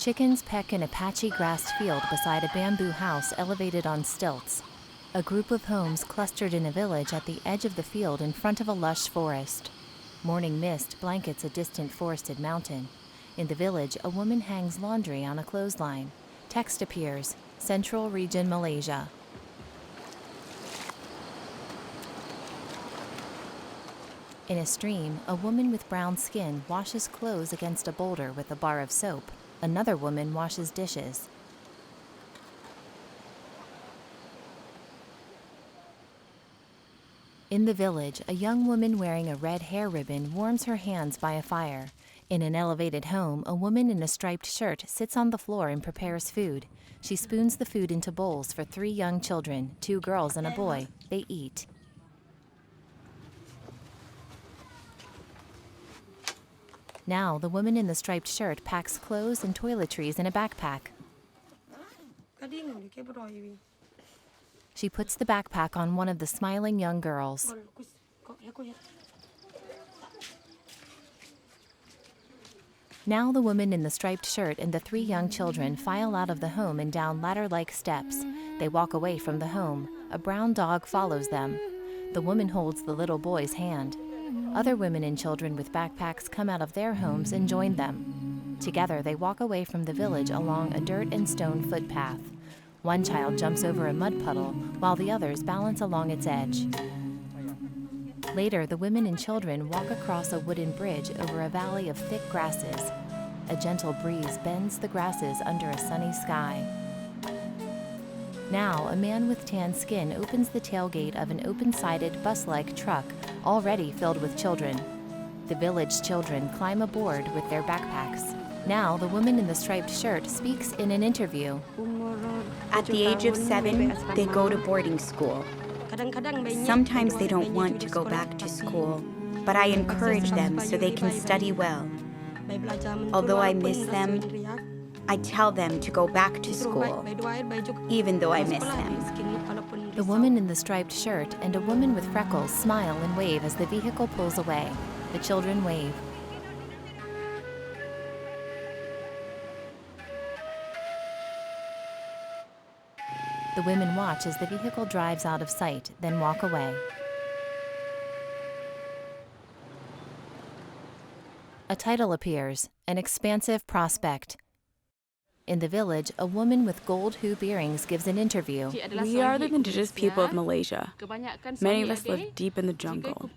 Chickens peck in a patchy grassed field beside a bamboo house elevated on stilts. A group of homes clustered in a village at the edge of the field in front of a lush forest. Morning mist blankets a distant forested mountain. In the village, a woman hangs laundry on a clothesline. Text appears, Central Region, Malaysia. In a stream, a woman with brown skin washes clothes against a boulder with a bar of soap. Another woman washes dishes. In the village, a young woman wearing a red hair ribbon warms her hands by a fire. In an elevated home, a woman in a striped shirt sits on the floor and prepares food. She spoons the food into bowls for 3 young children, 2 girls and a boy. They eat. Now, the woman in the striped shirt packs clothes and toiletries in a backpack. She puts the backpack on one of the smiling young girls. Now the woman in the striped shirt and the 3 young children file out of the home and down ladder-like steps. They walk away from the home. A brown dog follows them. The woman holds the little boy's hand. Other women and children with backpacks come out of their homes and join them. Together, they walk away from the village along a dirt and stone footpath. One child jumps over a mud puddle, while the others balance along its edge. Later, the women and children walk across a wooden bridge over a valley of thick grasses. A gentle breeze bends the grasses under a sunny sky. Now, a man with tan skin opens the tailgate of an open-sided bus-like truck, already filled with children. The village children climb aboard with their backpacks. Now, the woman in the striped shirt speaks in an interview. At the age of 7, they go to boarding school. Sometimes they don't want to go back to school, but I encourage them so they can study well. Although I miss them, I tell them to go back to school, even though I miss them. The woman in the striped shirt and a woman with freckles smile and wave as the vehicle pulls away. The children wave. The women watch as the vehicle drives out of sight, then walk away. A title appears, An Expansive Prospect. In the village, a woman with gold hoop earrings gives an interview. We are the indigenous people of Malaysia. Many of us live deep in the jungle,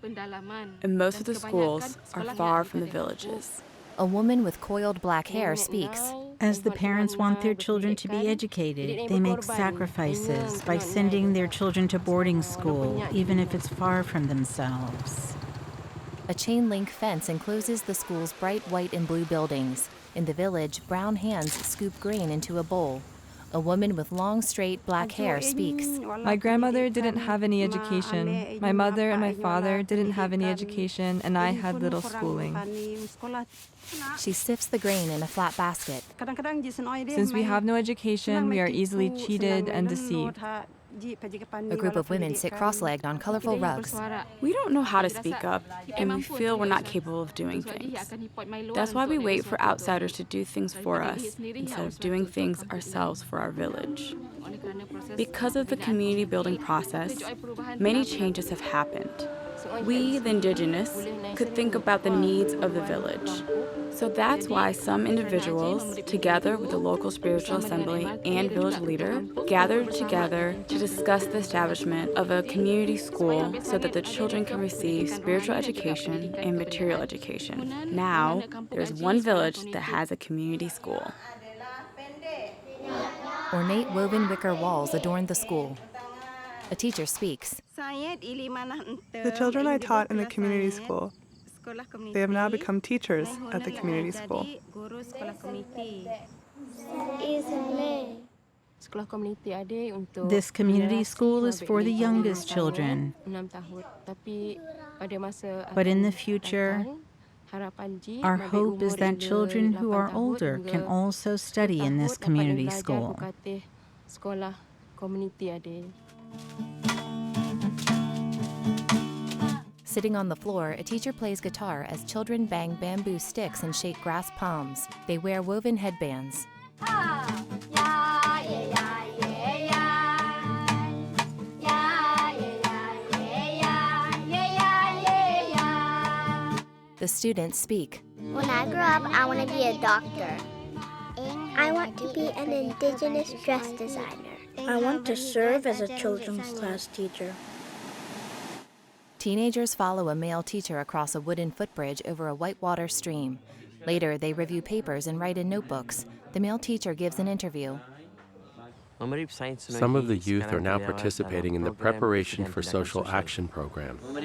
and most of the schools are far from the villages. A woman with coiled black hair speaks. As the parents want their children to be educated, they make sacrifices by sending their children to boarding school, even if it's far from themselves. A chain-link fence encloses the school's bright white and blue buildings. In the village, brown hands scoop grain into a bowl. A woman with long, straight black hair speaks. My grandmother didn't have any education. My mother and my father didn't have any education, and I had little schooling. She sifts the grain in a flat basket. Since we have no education, we are easily cheated and deceived. A group of women sit cross-legged on colorful rugs. We don't know how to speak up, and we feel we're not capable of doing things. That's why we wait for outsiders to do things for us, instead of doing things ourselves for our village. Because of the community building process, many changes have happened. We, the indigenous, could think about the needs of the village. So that's why some individuals, together with the local spiritual assembly and village leader, gathered together to discuss the establishment of a community school so that the children can receive spiritual education and material education. Now, there's one village that has a community school. Ornate woven wicker walls adorn the school. A teacher speaks. The children I taught in the community school, they have now become teachers at the community school. This community school is for the youngest children. But in the future, our hope is that children who are older can also study in this community school. Sitting on the floor, a teacher plays guitar as children bang bamboo sticks and shake grass palms. They wear woven headbands. The students speak. When I grow up, I want to be a doctor. I want to be an indigenous dress designer. I want to serve as a children's class teacher. Teenagers follow a male teacher across a wooden footbridge over a whitewater stream. Later, they review papers and write in notebooks. The male teacher gives an interview. Some of the youth are now participating in the Preparation for Social Action program. In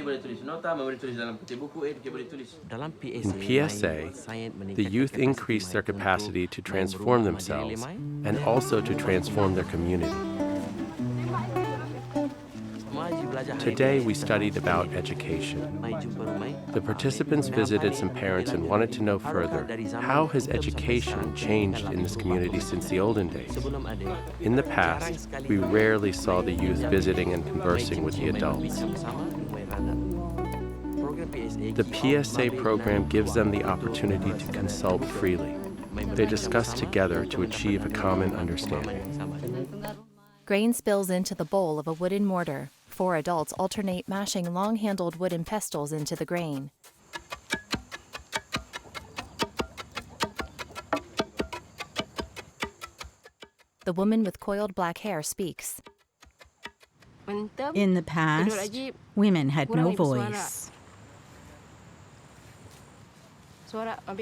PSA, the youth increase their capacity to transform themselves and also to transform their community. Today we studied about education. The participants visited some parents and wanted to know further, how has education changed in this community since the olden days? In the past, we rarely saw the youth visiting and conversing with the adults. The PSA program gives them the opportunity to consult freely. They discuss together to achieve a common understanding. Grain spills into the bowl of a wooden mortar. 4 adults alternate mashing long-handled wooden pestles into the grain. The woman with coiled black hair speaks. In the past, women had no voice.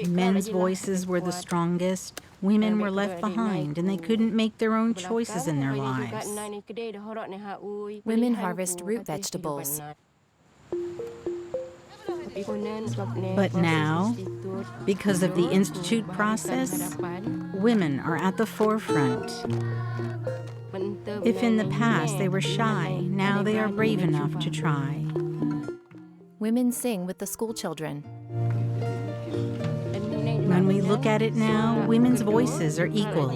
Men's voices were the strongest. Women were left behind, and they couldn't make their own choices in their lives. Women harvest root vegetables. But now, because of the institute process, women are at the forefront. If in the past they were shy, now they are brave enough to try. Women sing with the school children. When we look at it now, women's voices are equal.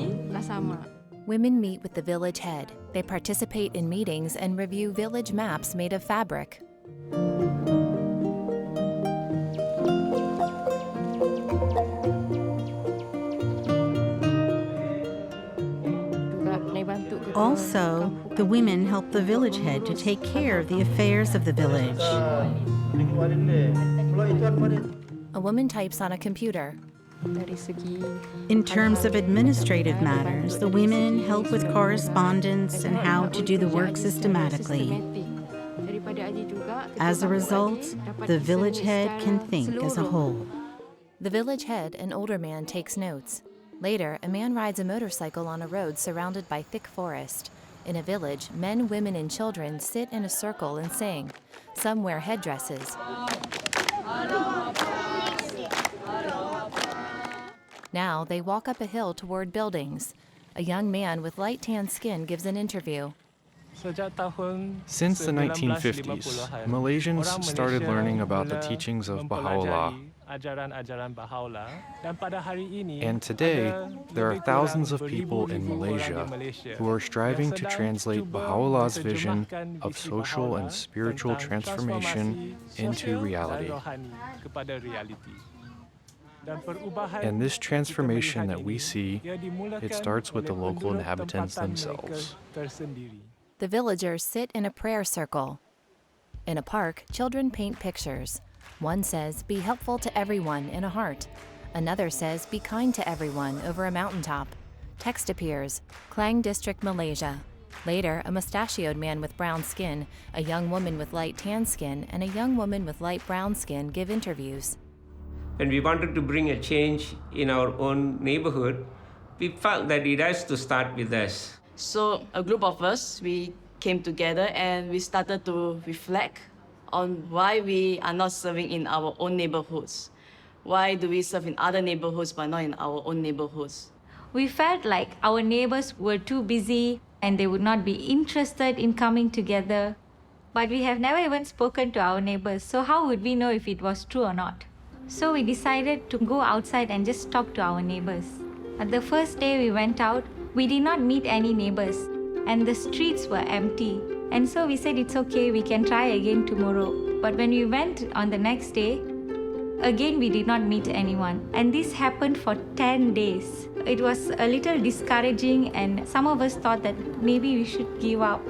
Women meet with the village head. They participate in meetings and review village maps made of fabric. Also, the women help the village head to take care of the affairs of the village. A woman types on a computer. In terms of administrative matters, the women help with correspondence and how to do the work systematically. As a result, the village head can think as a whole. The village head, an older man, takes notes. Later, a man rides a motorcycle on a road surrounded by thick forest. In a village, men, women, and children sit in a circle and sing. Some wear headdresses. Now they walk up a hill toward buildings. A young man with light tan skin gives an interview. Since the 1950s, Malaysians started learning about the teachings of Baha'u'llah. And today, there are thousands of people in Malaysia who are striving to translate Baha'u'llah's vision of social and spiritual transformation into reality. And this transformation that we see, it starts with the local inhabitants themselves. The villagers sit in a prayer circle. In a park, children paint pictures. One says, "Be helpful to everyone," in a heart. Another says, "Be kind to everyone," over a mountaintop. Text appears, Klang District, Malaysia. Later, a mustachioed man with brown skin, a young woman with light tan skin, and a young woman with light brown skin give interviews. When we wanted to bring a change in our own neighborhood, we felt that it has to start with us. So a group of us, we came together and we started to reflect on why we are not serving in our own neighborhoods. Why do we serve in other neighborhoods but not in our own neighborhoods? We felt like our neighbors were too busy and they would not be interested in coming together. But we have never even spoken to our neighbors, so how would we know if it was true or not? So we decided to go outside and just talk to our neighbors. At the first day we went out, we did not meet any neighbors and the streets were empty. And so we said it's okay, we can try again tomorrow. But when we went on the next day, Again, we did not meet anyone. And this happened for 10 days. It was a little discouraging, and some of us thought that maybe we should give up.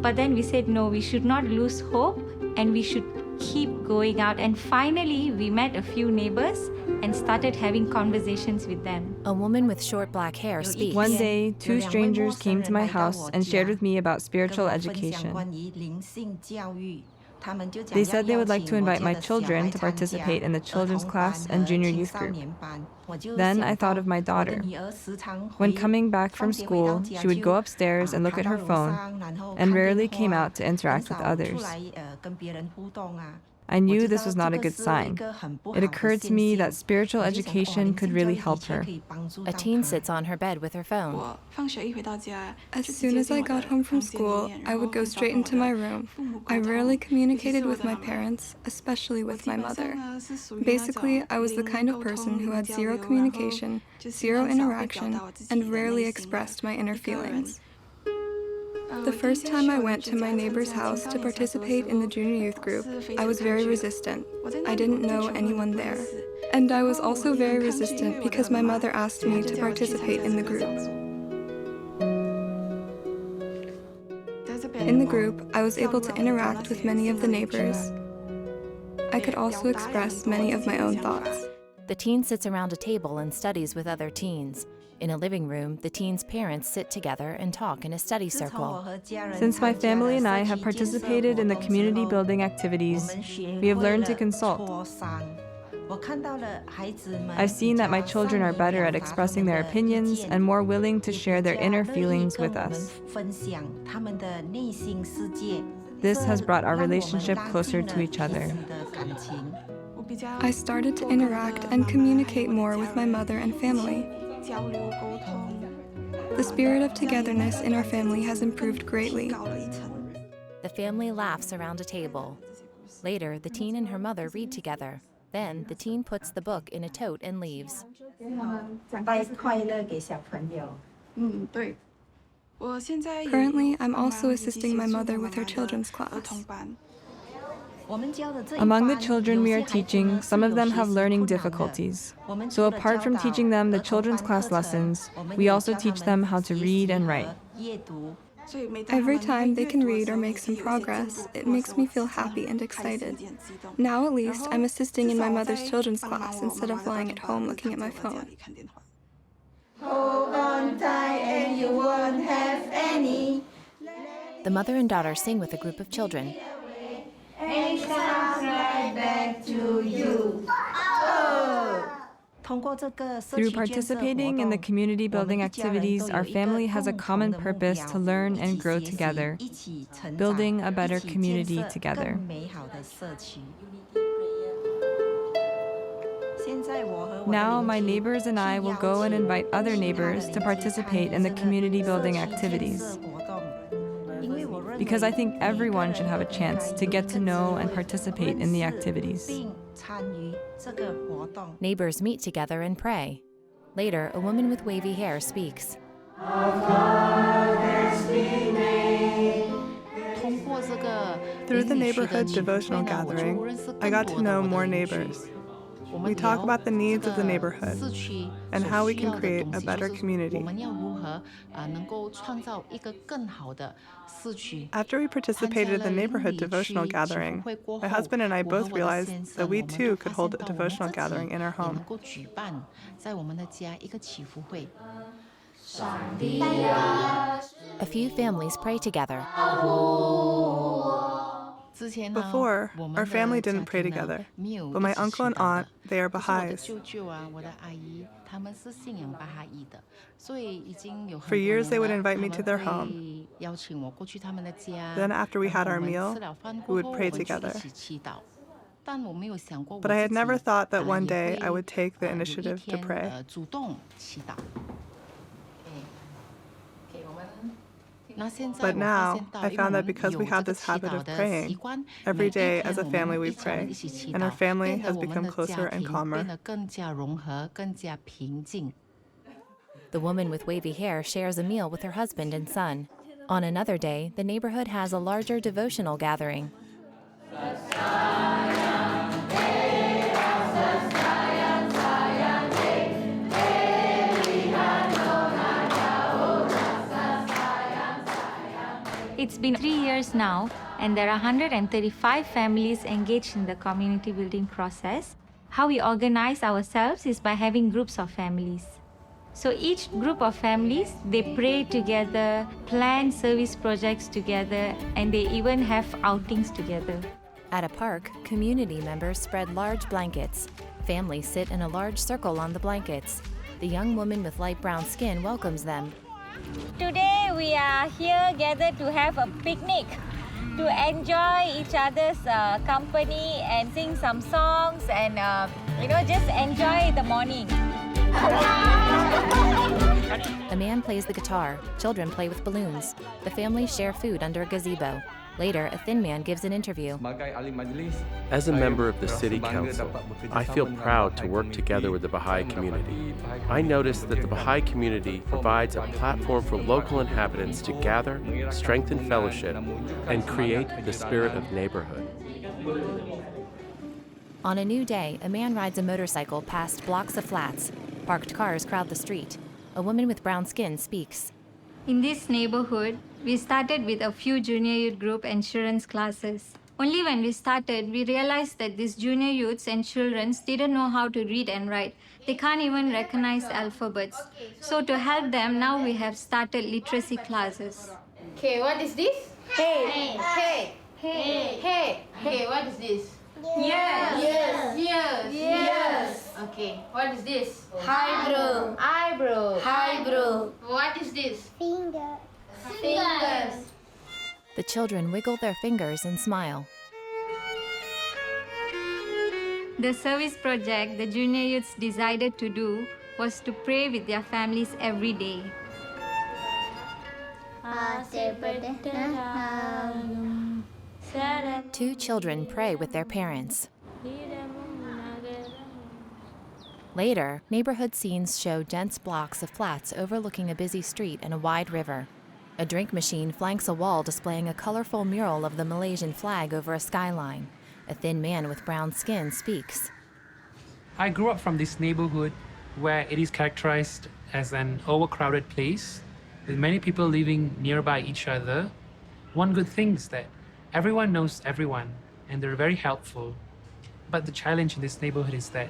But then we said, no, we should not lose hope, and we should keep going out. And finally, we met a few neighbors and started having conversations with them. A woman with short black hair speaks. One day, two strangers came to my house and shared with me about spiritual education. They said they would like to invite my children to participate in the children's class and junior youth group. Then I thought of my daughter. When coming back from school, she would go upstairs and look at her phone and rarely came out to interact with others. I knew this was not a good sign. It occurred to me that spiritual education could really help her. A teen sits on her bed with her phone. As soon as I got home from school, I would go straight into my room. I rarely communicated with my parents, especially with my mother. Basically, I was the kind of person who had zero communication, zero interaction, and rarely expressed my inner feelings. The first time I went to my neighbor's house to participate in the junior youth group, I was very resistant. I didn't know anyone there. And I was also very resistant because my mother asked me to participate in the group. In the group, I was able to interact with many of the neighbors. I could also express many of my own thoughts. The teen sits around a table and studies with other teens. In a living room, the teen's parents sit together and talk in a study circle. Since my family and I have participated in the community building activities, we have learned to consult. I've seen that my children are better at expressing their opinions and more willing to share their inner feelings with us. This has brought our relationship closer to each other. I started to interact and communicate more with my mother and family. The spirit of togetherness in our family has improved greatly. The family laughs around a table. Later, the teen and her mother read together. Then, the teen puts the book in a tote and leaves. Currently, I'm also assisting my mother with her children's class. Among the children we are teaching, some of them have learning difficulties. So apart from teaching them the children's class lessons, we also teach them how to read and write. Every time they can read or make some progress, it makes me feel happy and excited. Now at least, I'm assisting in my mother's children's class instead of lying at home looking at my phone. Hold on tight and you won't have any. The mother and daughter sing with a group of children. And it comes right back to you. Through participating in the community building activities, our family has a common purpose to learn and grow together, building a better community together. Now, my neighbors and I will go and invite other neighbors to participate in the community building activities. Because I think everyone should have a chance to get to know and participate in the activities. Neighbors meet together and pray. Later, a woman with wavy hair speaks. Through the neighborhood devotional gathering, I got to know more neighbors. We talk about the needs of the neighborhood and how we can create a better community. After we participated in the neighborhood devotional gathering, my husband and I both realized that we too could hold a devotional gathering in our home. A few families pray together. Before, our family didn't pray together, but my uncle and aunt, they are Baha'is. For years, they would invite me to their home. Then after we had our meal, we would pray together. But I had never thought that one day I would take the initiative to pray. But now, I found that because we have this habit of praying, every day as a family we pray, and our family has become closer and calmer. The woman with wavy hair shares a meal with her husband and son. On another day, the neighborhood has a larger devotional gathering. It's been 3 years now, and there are 135 families engaged in the community building process. How we organize ourselves is by having groups of families. So each group of families, they pray together, plan service projects together, and they even have outings together. At a park, community members spread large blankets. Families sit in a large circle on the blankets. The young woman with light brown skin welcomes them. Today we are here gathered to have a picnic, to enjoy each other's company and sing some songs and just enjoy the morning. A man plays the guitar. Children play with balloons. The families share food under a gazebo. Later, a thin man gives an interview. As a member of the City Council, I feel proud to work together with the Baha'i community. I noticed that the Baha'i community provides a platform for local inhabitants to gather, strengthen fellowship, and create the spirit of neighborhood. On a new day, a man rides a motorcycle past blocks of flats. Parked cars crowd the street. A woman with brown skin speaks. In this neighborhood, we started with a few junior youth group insurance classes. Only when we started, we realized that these junior youths and children didn't know how to read and write. They can't even recognize alphabets. So to help them, now we have started literacy classes. Okay, what is this? Hey. Hey. Hey. Hey. Okay, what is this? Yes. Yes. Yes. Yes. Okay, what is this? Eyebrow. Eyebrow. Eyebrow. What is this? Finger. Fingers. The children wiggle their fingers and smile. The service project the junior youths decided to do was to pray with their families every day. 2 children pray with their parents. Later, neighborhood scenes show dense blocks of flats overlooking a busy street and a wide river. A drink machine flanks a wall displaying a colorful mural of the Malaysian flag over a skyline. A thin man with brown skin speaks. I grew up from this neighborhood where it is characterized as an overcrowded place with many people living nearby each other. One good thing is that everyone knows everyone and they're very helpful. But the challenge in this neighborhood is that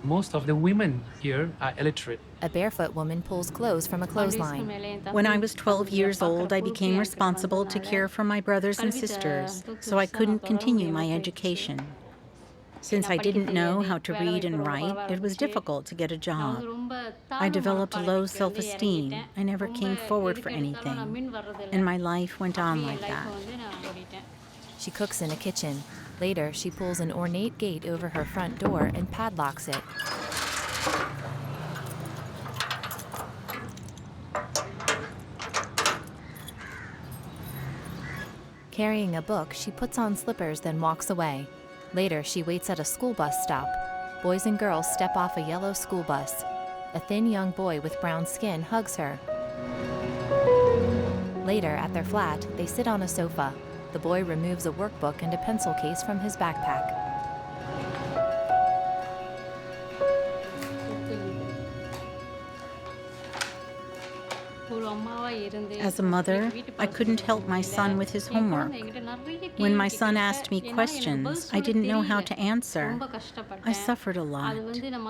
most of the women here are illiterate. A barefoot woman pulls clothes from a clothesline. When I was 12 years old, I became responsible to care for my brothers and sisters, so I couldn't continue my education. Since I didn't know how to read and write, it was difficult to get a job. I developed low self-esteem. I never came forward for anything, and my life went on like that. She cooks in a kitchen. Later, she pulls an ornate gate over her front door and padlocks it. Carrying a book, she puts on slippers, then walks away. Later, she waits at a school bus stop. Boys and girls step off a yellow school bus. A thin young boy with brown skin hugs her. Later, at their flat, they sit on a sofa. The boy removes a workbook and a pencil case from his backpack. As a mother, I couldn't help my son with his homework. When my son asked me questions, I didn't know how to answer. I suffered a lot,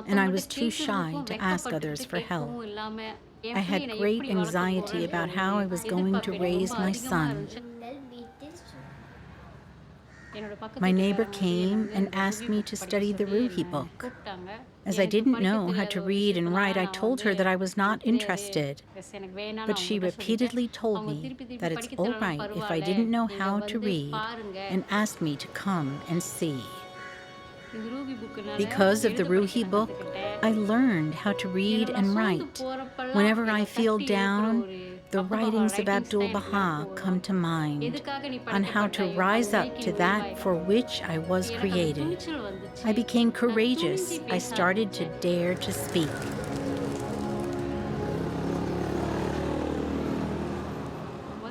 and I was too shy to ask others for help. I had great anxiety about how I was going to raise my son. My neighbor came and asked me to study the Ruhi book. As I didn't know how to read and write, I told her that I was not interested. But she repeatedly told me that it's all right if I didn't know how to read and asked me to come and see. Because of the Ruhi book, I learned how to read and write. Whenever I feel down, the writings of Abdul Baha come to mind on how to rise up to that for which I was created. I became courageous. I started to dare to speak.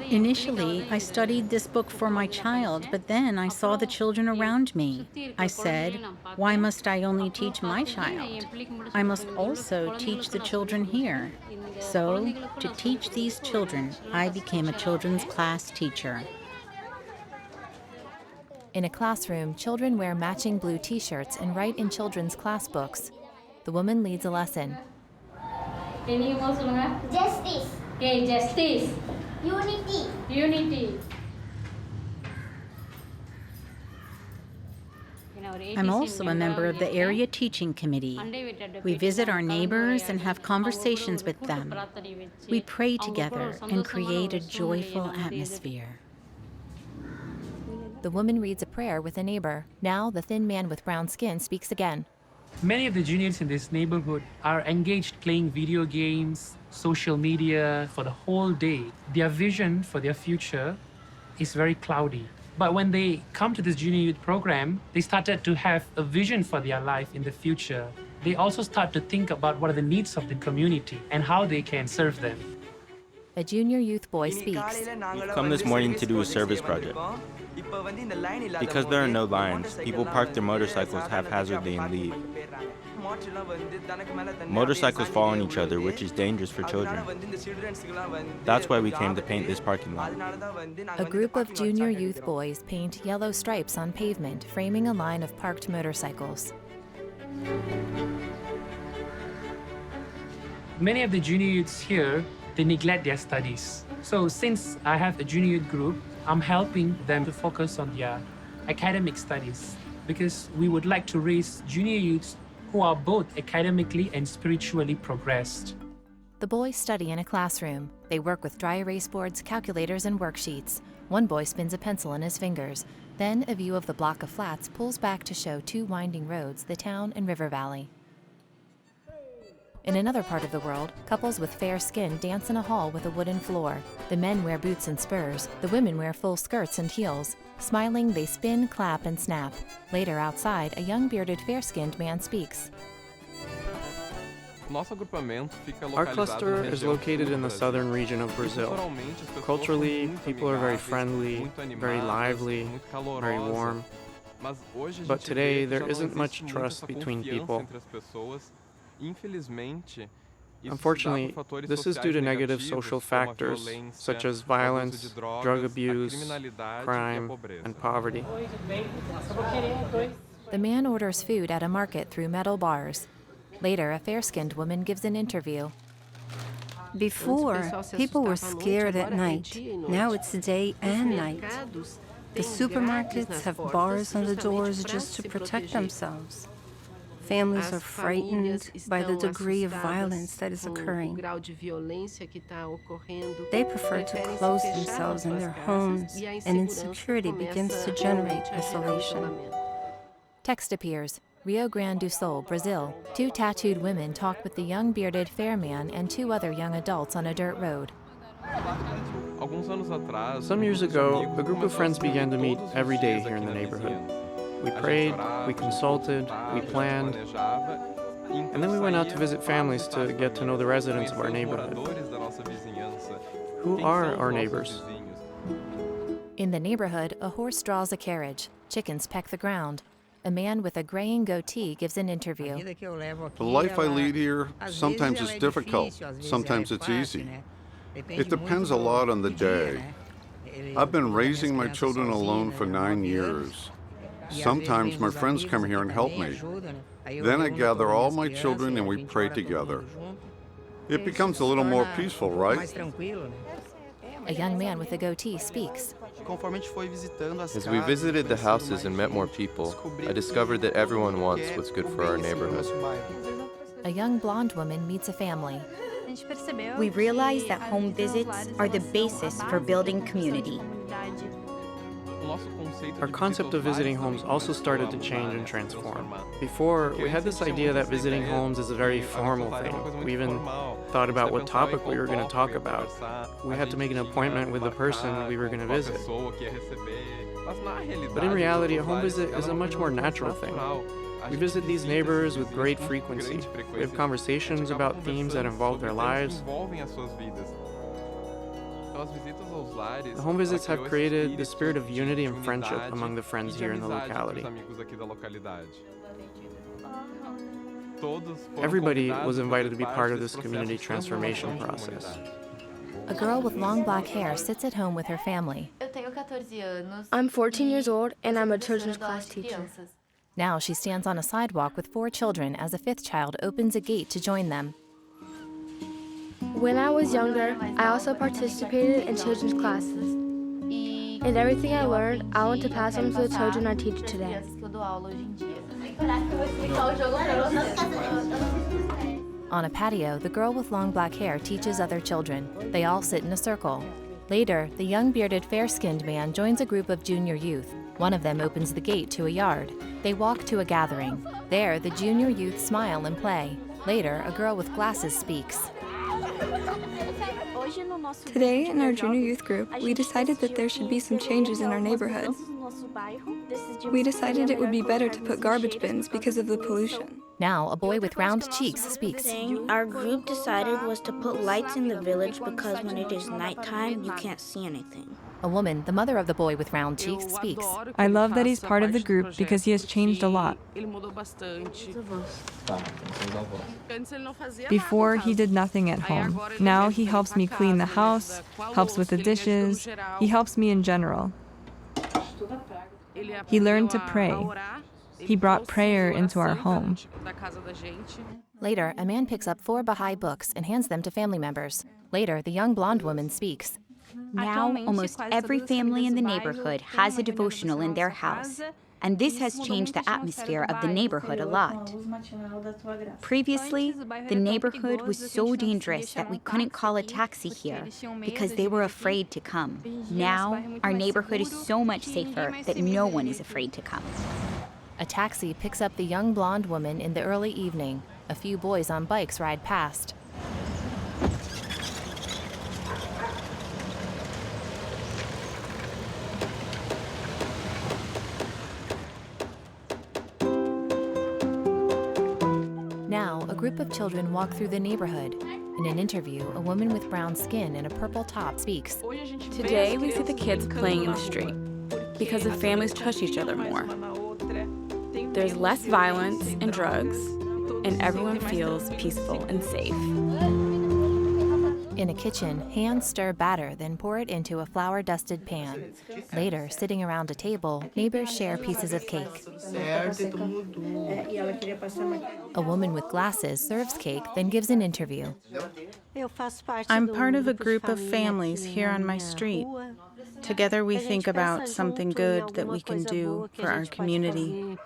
Initially, I studied this book for my child, but then I saw the children around me. I said, why must I only teach my child? I must also teach the children here. So, to teach these children, I became a children's class teacher. In a classroom, children wear matching blue t-shirts and write in children's class books. The woman leads a lesson. Justice. Okay, justice. Unity. Unity. I'm also a member of the area teaching committee. We visit our neighbors and have conversations with them. We pray together and create a joyful atmosphere. The woman reads a prayer with a neighbor. Now the thin man with brown skin speaks again. Many of the juniors in this neighborhood are engaged playing video games, social media for the whole day. Their vision for their future is very cloudy. But when they come to this junior youth program, they started to have a vision for their life in the future. They also start to think about what are the needs of the community and how they can serve them. A junior youth boy speaks. We've come this morning to do a service project. Because there are no lines, people park their motorcycles haphazardly and leave. Motorcycles fall on each other, which is dangerous for children. That's why we came to paint this parking lot. A group of junior youth boys paint yellow stripes on pavement, framing a line of parked motorcycles. Many of the junior youths here, they neglect their studies. So since I have a junior youth group, I'm helping them to focus on their academic studies because we would like to raise junior youths who are both academically and spiritually progressed. The boys study in a classroom. They work with dry erase boards, calculators, and worksheets. One boy spins a pencil in his fingers. Then a view of the block of flats pulls back to show two winding roads, the town and river valley. In another part of the world, couples with fair skin dance in a hall with a wooden floor. The men wear boots and spurs. The women wear full skirts and heels. Smiling, they spin, clap, and snap. Later, outside, a young bearded fair-skinned man speaks. Our cluster is located in the southern region of Brazil. Culturally, people are very friendly, very lively, very warm. But today, there isn't much trust between people. Unfortunately, this is due to negative social factors such as violence, drug abuse, crime, and poverty. The man orders food at a market through metal bars. Later, a fair-skinned woman gives an interview. Before, people were scared at night. Now it's day and night. The supermarkets have bars on the doors just to protect themselves. Families are frightened by the degree of violence that is occurring. They prefer to close themselves in their homes, and insecurity begins to generate isolation. Text appears. Rio Grande do Sul, Brazil. Two tattooed women talk with the young bearded fair man and two other young adults on a dirt road. Some years ago, a group of friends began to meet every day here in the neighborhood. We prayed, we consulted, we planned, and then we went out to visit families to get to know the residents of our neighborhood. Who are our neighbors? In the neighborhood, a horse draws a carriage. Chickens peck the ground. A man with a graying goatee gives an interview. The life I lead here, sometimes it's difficult, sometimes it's easy. It depends a lot on the day. I've been raising my children alone for 9 years. Sometimes my friends come here and help me. Then I gather all my children and we pray together. It becomes a little more peaceful, right? A young man with a goatee speaks. As we visited the houses and met more people, I discovered that everyone wants what's good for our neighborhood. A young blonde woman meets a family. We realize that home visits are the basis for building community. Our concept of visiting homes also started to change and transform. Before, we had this idea that visiting homes is a very formal thing. We even thought about what topic we were going to talk about. We had to make an appointment with the person we were going to visit. But in reality, a home visit is a much more natural thing. We visit these neighbors with great frequency. We have conversations about themes that involve their lives. The home visits have created the spirit of unity and friendship among the friends here in the locality. Everybody was invited to be part of this community transformation process. A girl with long black hair sits at home with her family. I'm 14 years old and I'm a children's class teacher. Now she stands on a sidewalk with 4 children as a 5th child opens a gate to join them. When I was younger, I also participated in children's classes. And everything I learned, I want to pass on to the children I teach today. On a patio, the girl with long black hair teaches other children. They all sit in a circle. Later, the young bearded fair-skinned man joins a group of junior youth. One of them opens the gate to a yard. They walk to a gathering. There, the junior youth smile and play. Later, a girl with glasses speaks. Today, in our junior youth group, we decided that there should be some changes in our neighborhood. We decided it would be better to put garbage bins because of the pollution. Now, a boy with round cheeks speaks. Our group decided was to put lights in the village because when it is nighttime, you can't see anything. A woman, the mother of the boy with round cheeks, speaks. I love that he's part of the group because he has changed a lot. Before, he did nothing at home. Now he helps me clean the house, helps with the dishes, he helps me in general. He learned to pray. He brought prayer into our home. Later, a man picks up 4 Bahá'í books and hands them to family members. Later, the young blonde woman speaks. Now, almost every family in the neighborhood has a devotional in their house, and this has changed the atmosphere of the neighborhood a lot. Previously, the neighborhood was so dangerous that we couldn't call a taxi here because they were afraid to come. Now, our neighborhood is so much safer that no one is afraid to come. A taxi picks up the young blonde woman in the early evening. A few boys on bikes ride past. Now, a group of children walk through the neighborhood. In an interview, a woman with brown skin and a purple top speaks. Today, we see the kids playing in the street because the families trust each other more. There's less violence and drugs, and everyone feels peaceful and safe. In a kitchen, hands stir batter, then pour it into a flour-dusted pan. Later, sitting around a table, neighbors share pieces of cake. A woman with glasses serves cake, then gives an interview. I'm part of a group of families here on my street. Together we think about something good that we can do for our community.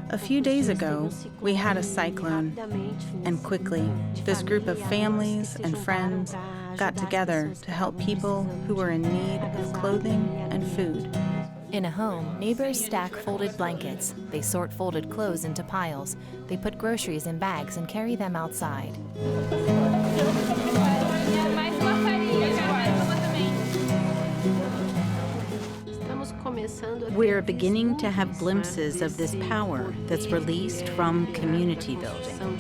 A few days ago, we had a cyclone, and quickly, this group of families and friends got together to help people who were in need of clothing and food. In a home, neighbors stack folded blankets. They sort folded clothes into piles. They put groceries in bags and carry them outside. We're beginning to have glimpses of this power that's released from community building.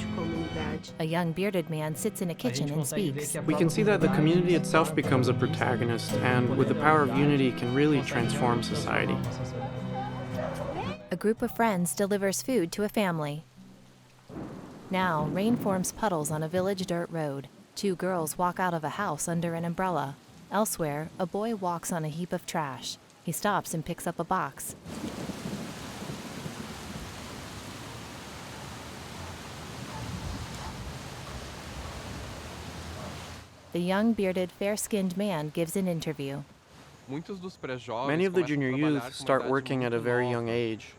A young bearded man sits in a kitchen and speaks. We can see that the community itself becomes a protagonist, and with the power of unity can really transform society. A group of friends delivers food to a family. Now, rain forms puddles on a village dirt road. 2 girls walk out of a house under an umbrella. Elsewhere, a boy walks on a heap of trash. He stops and picks up a box. The young, bearded, fair-skinned man gives an interview. Many of the junior youth start working at a very young age.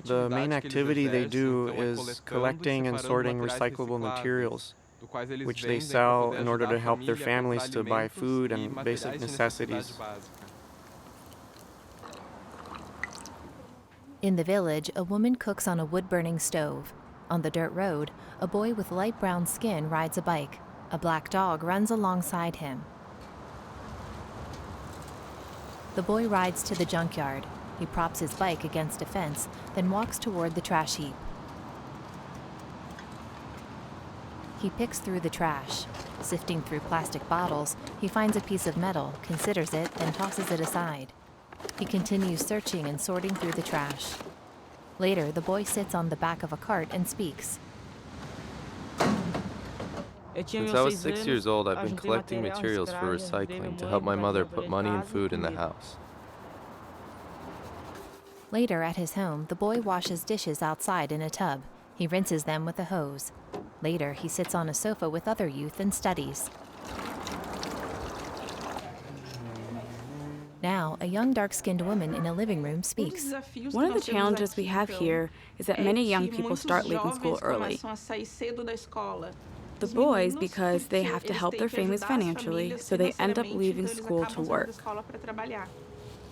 The main activity they do is collecting and sorting recyclable materials, which they sell in order to help their families to buy food and basic necessities. In the village, a woman cooks on a wood-burning stove. On the dirt road, a boy with light brown skin rides a bike. A black dog runs alongside him. The boy rides to the junkyard. He props his bike against a fence, then walks toward the trash heap. He picks through the trash. Sifting through plastic bottles, he finds a piece of metal, considers it, then tosses it aside. He continues searching and sorting through the trash. Later, the boy sits on the back of a cart and speaks. Since I was 6 years old, I've been collecting materials for recycling to help my mother put money and food in the house. Later, at his home, the boy washes dishes outside in a tub. He rinses them with a hose. Later, he sits on a sofa with other youth and studies. Now, a young dark-skinned woman in a living room speaks. One of the challenges we have here is that many young people start leaving school early. The boys, because they have to help their families financially, so they end up leaving school to work.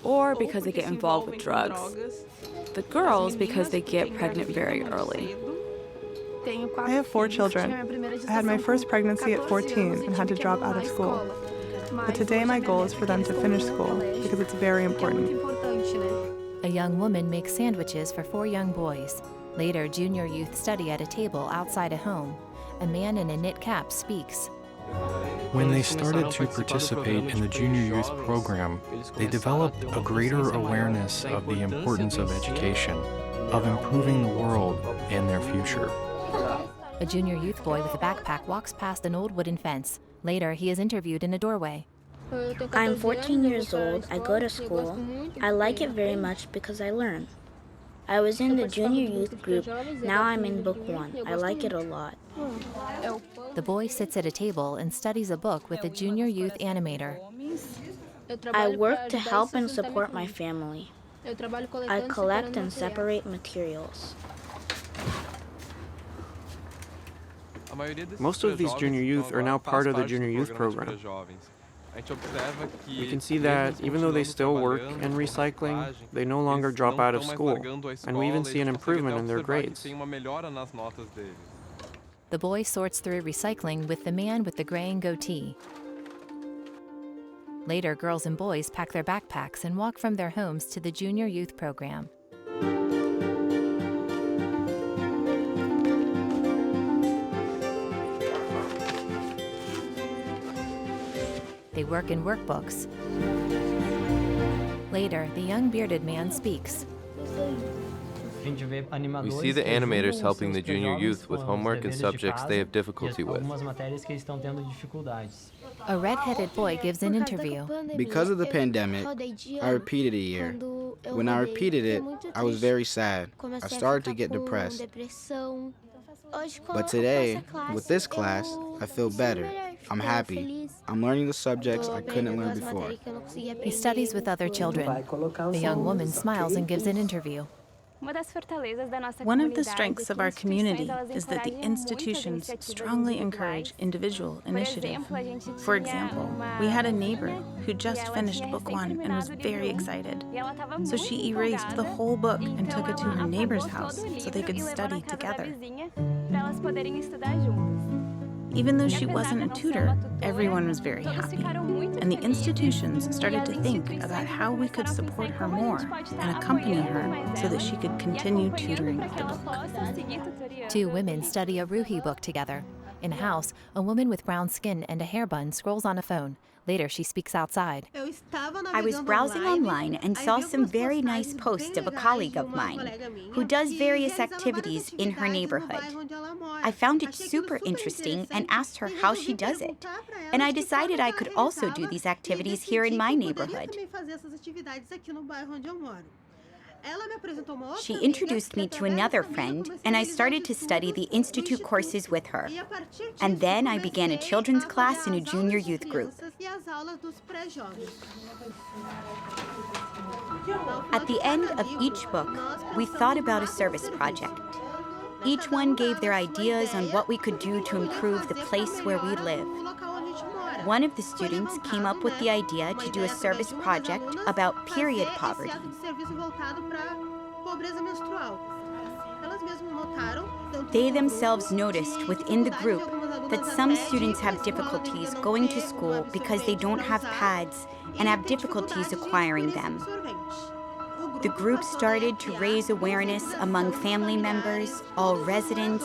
Or because they get involved with drugs. The girls, because they get pregnant very early. I have 4 children. I had my first pregnancy at 14 and had to drop out of school. But today my goal is for them to finish school because it's very important. A young woman makes sandwiches for 4 young boys. Later, junior youth study at a table outside a home. A man in a knit cap speaks. When they started to participate in the junior youth program, they developed a greater awareness of the importance of education, of improving the world and their future. A junior youth boy with a backpack walks past an old wooden fence. Later, he is interviewed in a doorway. I'm 14 years old. I go to school. I like it very much because I learn. I was in the junior youth group. Now I'm in book 1. I like it a lot. The boy sits at a table and studies a book with a junior youth animator. I work to help and support my family. I collect and separate materials. Most of these junior youth are now part of the junior youth program. We can see that even though they still work in recycling, they no longer drop out of school, and we even see an improvement in their grades. The boy sorts through recycling with the man with the graying goatee. Later, girls and boys pack their backpacks and walk from their homes to the junior youth program. They work in workbooks. Later, the young bearded man speaks. We see the animators helping the junior youth with homework and subjects they have difficulty with. A red-headed boy gives an interview. Because of the pandemic, I repeated a year. When I repeated it, I was very sad. I started to get depressed. But today, with this class, I feel better. I'm happy. I'm learning the subjects I couldn't learn before. He studies with other children. The young woman smiles and gives an interview. One of the strengths of our community is that the institutions strongly encourage individual initiative. For example, we had a neighbor who just finished book 1 and was very excited. So she erased the whole book and took it to her neighbor's house so they could study together. Even though she wasn't a tutor, everyone was very happy. And the institutions started to think about how we could support her more and accompany her so that she could continue tutoring the book. 2 women study a Ruhi book together. In a house, a woman with brown skin and a hair bun scrolls on a phone. Later, she speaks outside. I was browsing online and saw some very nice posts of a colleague of mine who does various activities in her neighborhood. I found it super interesting and asked her how she does it. And I decided I could also do these activities here in my neighborhood. She introduced me to another friend, and I started to study the institute courses with her. And then I began a children's class in a junior youth group. At the end of each book, we thought about a service project. Each one gave their ideas on what we could do to improve the place where we live. One of the students came up with the idea to do a service project about period poverty. They themselves noticed within the group that some students have difficulties going to school because they don't have pads and have difficulties acquiring them. the group started to raise awareness among family members, all residents,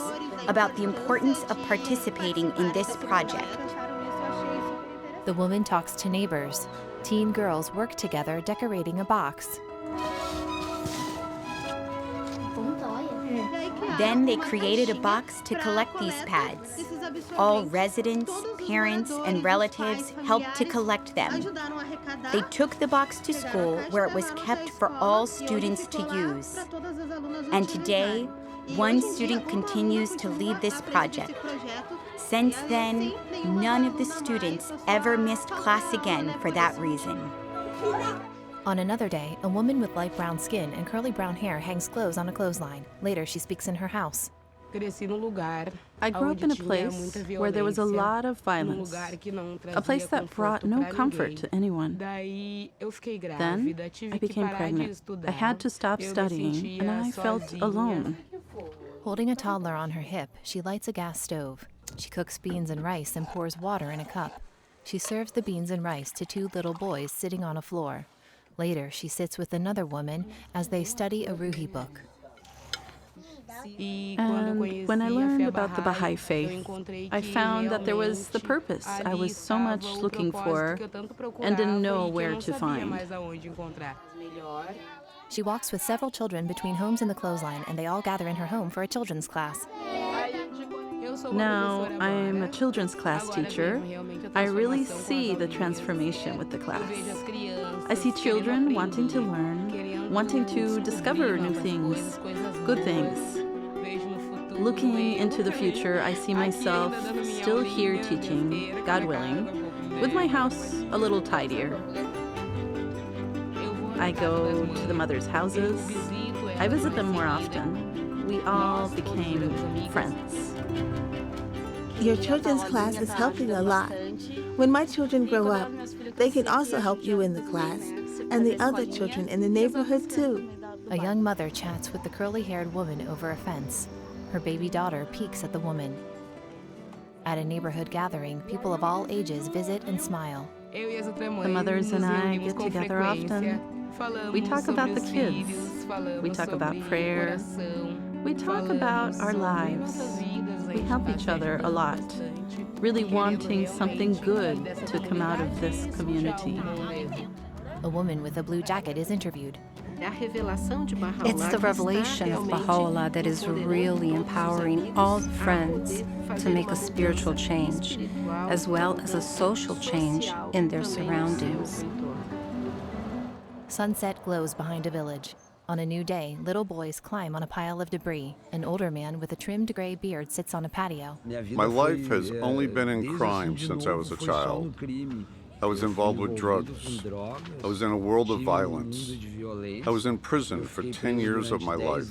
about the importance of participating in this project. The woman talks to neighbors. Teen girls work together decorating a box. Then they created a box to collect these pads. All residents, parents, and relatives helped to collect them. They took the box to school where it was kept for all students to use. And today, one student continues to lead this project. Since then, none of the students ever missed class again for that reason. On another day, a woman with light brown skin and curly brown hair hangs clothes on a clothesline. Later, she speaks in her house. I grew up in a place where there was a lot of violence, a place that brought no comfort to anyone. Then I became pregnant. I had to stop studying, and I felt alone. Holding a toddler on her hip, she lights a gas stove. She cooks beans and rice and pours water in a cup. She serves the beans and rice to two little boys sitting on a floor. Later, she sits with another woman as they study a Ruhi book. And when I learned about the Bahá'í faith, I found that there was the purpose I was so much looking for and didn't know where to find. She walks with several children between homes and the clothesline, and they all gather in her home for a children's class. Now I'm a children's class teacher. I really see the transformation with the class. I see children wanting to learn, wanting to discover new things, good things. Looking into the future, I see myself still here teaching, God willing, with my house a little tidier. I go to the mothers' houses. I visit them more often. We all became friends. Your children's class is helping a lot. When my children grow up, they can also help you in the class, and the other children in the neighborhood too. A young mother chats with the curly-haired woman over a fence. Her baby daughter peeks at the woman. At a neighborhood gathering, people of all ages visit and smile. The mothers and I get together often. We talk about the kids. We talk about prayer. We talk about our lives. We help each other a lot, really wanting something good to come out of this community. A woman with a blue jacket is interviewed. It's the revelation of Baha'u'llah that is really empowering all the friends to make a spiritual change, as well as a social change in their surroundings. Sunset glows behind a village. On a new day, little boys climb on a pile of debris. An older man with a trimmed gray beard sits on a patio. My life has only been in crime since I was a child. I was involved with drugs. I was in a world of violence. I was in prison for 10 years of my life.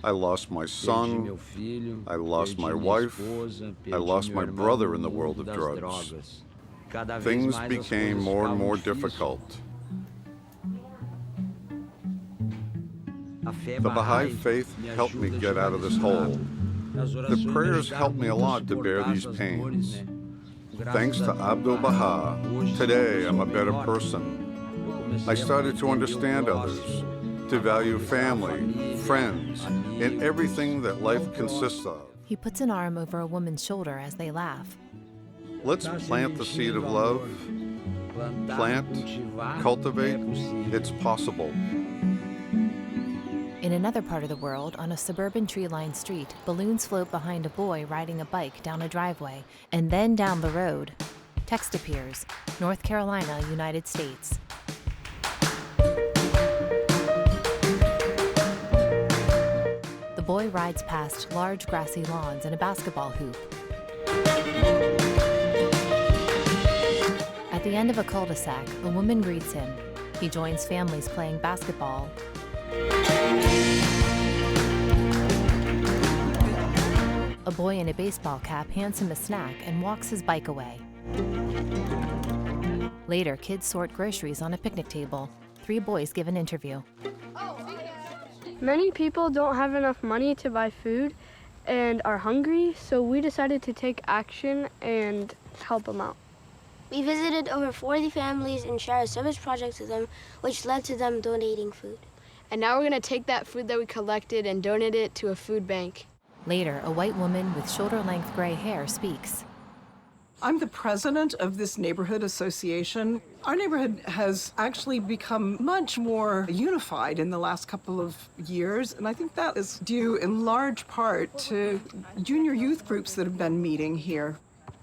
I lost my son. I lost my wife. I lost my brother in the world of drugs. Things became more and more difficult. The Baha'i faith helped me get out of this hole. The prayers helped me a lot to bear these pains. Thanks to Abdul Baha, today I'm a better person. I started to understand others, to value family, friends, and everything that life consists of. He puts an arm over a woman's shoulder as they laugh. Let's plant the seed of love. Plant, cultivate, it's possible. In another part of the world, on a suburban tree-lined street, balloons float behind a boy riding a bike down a driveway, and then down the road. Text appears, North Carolina, United States. The boy rides past large grassy lawns and a basketball hoop. At the end of a cul-de-sac, a woman greets him. He joins families playing basketball. A boy in a baseball cap hands him a snack and walks his bike away. Later, kids sort groceries on a picnic table. 3 boys give an interview. Many people don't have enough money to buy food and are hungry, so we decided to take action and help them out. We visited over 40 families and shared a service project with them, which led to them donating food. And now we're going to take that food that we collected and donate it to a food bank. Later, a white woman with shoulder-length gray hair speaks. I'm the president of this neighborhood association. Our neighborhood has actually become much more unified in the last couple of years, and I think that is due in large part to junior youth groups that have been meeting here.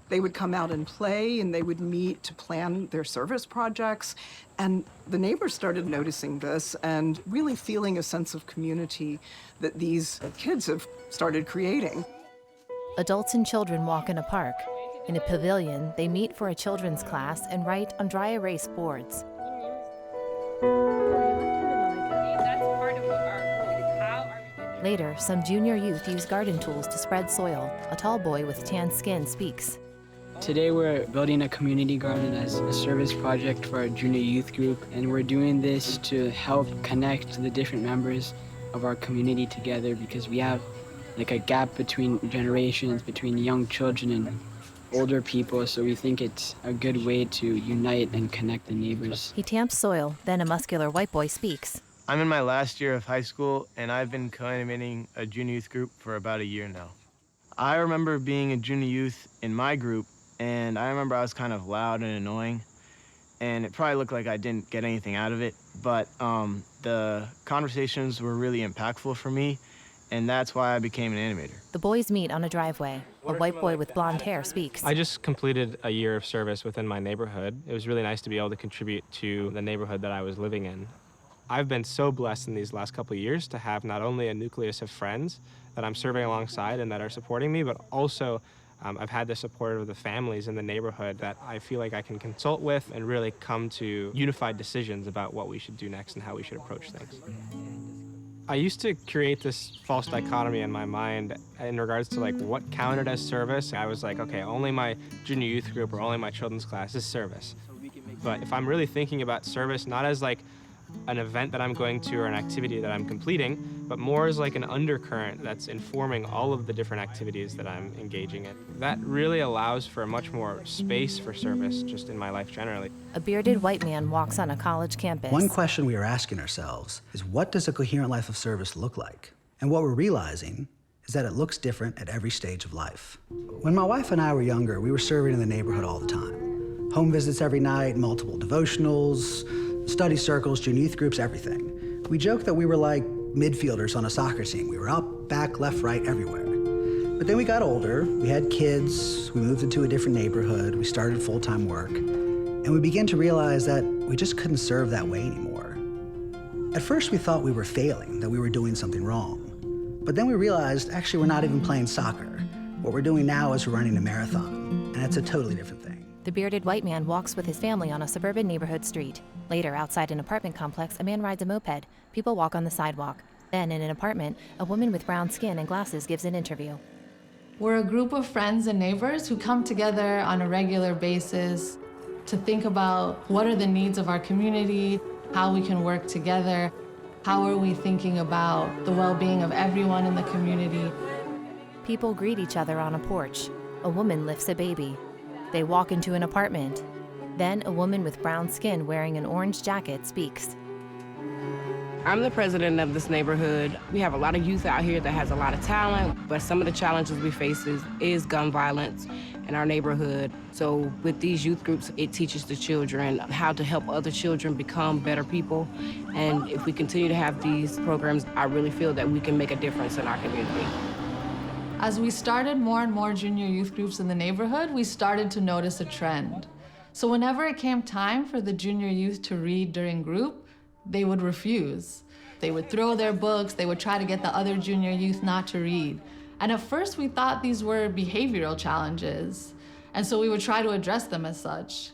They would come out and play, and they would meet to plan their service projects, and the neighbors started noticing this and really feeling a sense of community that these kids have started creating. Adults and children walk in a park. In a pavilion, they meet for a children's class and write on dry erase boards. Later, some junior youth use garden tools to spread soil. A tall boy with tan skin speaks. Today we're building a community garden as a service project for our junior youth group, and we're doing this to help connect the different members of our community together because we have like a gap between generations, between young children and older people, so we think it's a good way to unite and connect the neighbors. He tamps soil, then a muscular white boy speaks. I'm in my last year of high school, and I've been coordinating a junior youth group for about a year now. I remember being a junior youth in my group, and I remember I was kind of loud and annoying, and it probably looked like I didn't get anything out of it, but the conversations were really impactful for me, and that's why I became an animator. The boys meet on a driveway. A white boy with blonde hair speaks. I just completed a year of service within my neighborhood. It was really nice to be able to contribute to the neighborhood that I was living in. I've been so blessed in these last couple of years to have not only a nucleus of friends that I'm serving alongside and that are supporting me, but also I've had the support of the families in the neighborhood that I feel like I can consult with and really come to unified decisions about what we should do next and how we should approach things. I used to create this false dichotomy in my mind in regards to like what counted as service. I was like, okay, only my junior youth group or only my children's class is service. But if I'm really thinking about service, not as like an event that I'm going to or an activity that I'm completing, but more as like an undercurrent that's informing all of the different activities that I'm engaging in. That really allows for much more space for service just in my life generally. A bearded white man walks on a college campus. One question we are asking ourselves is, what does a coherent life of service look like? And what we're realizing is that it looks different at every stage of life. When my wife and I were younger, we were serving in the neighborhood all the time. Home visits every night, multiple devotionals, study circles, junior youth groups, everything. We joked that we were like midfielders on a soccer team. We were up, back, left, right, everywhere. But then we got older, we had kids, we moved into a different neighborhood, we started full-time work, and we began to realize that we just couldn't serve that way anymore. At first we thought we were failing, that we were doing something wrong. But then we realized, actually, we're not even playing soccer. What we're doing now is we're running a marathon, and it's a totally different thing. The bearded white man walks with his family on a suburban neighborhood street. Later, outside an apartment complex, a man rides a moped. People walk on the sidewalk. Then, in an apartment, a woman with brown skin and glasses gives an interview. We're a group of friends and neighbors who come together on a regular basis to think about what are the needs of our community, how we can work together, how are we thinking about the well-being of everyone in the community. People greet each other on a porch. A woman lifts a baby. They walk into an apartment. Then a woman with brown skin wearing an orange jacket speaks. I'm the president of this neighborhood. We have a lot of youth out here that has a lot of talent, but some of the challenges we face is gun violence in our neighborhood. So with these youth groups, it teaches the children how to help other children become better people. And if we continue to have these programs, I really feel that we can make a difference in our community. As we started more and more junior youth groups in the neighborhood, we started to notice a trend. So whenever it came time for the junior youth to read during group, they would refuse. They would throw their books, they would try to get the other junior youth not to read. And at first we thought these were behavioral challenges, and so we would try to address them as such.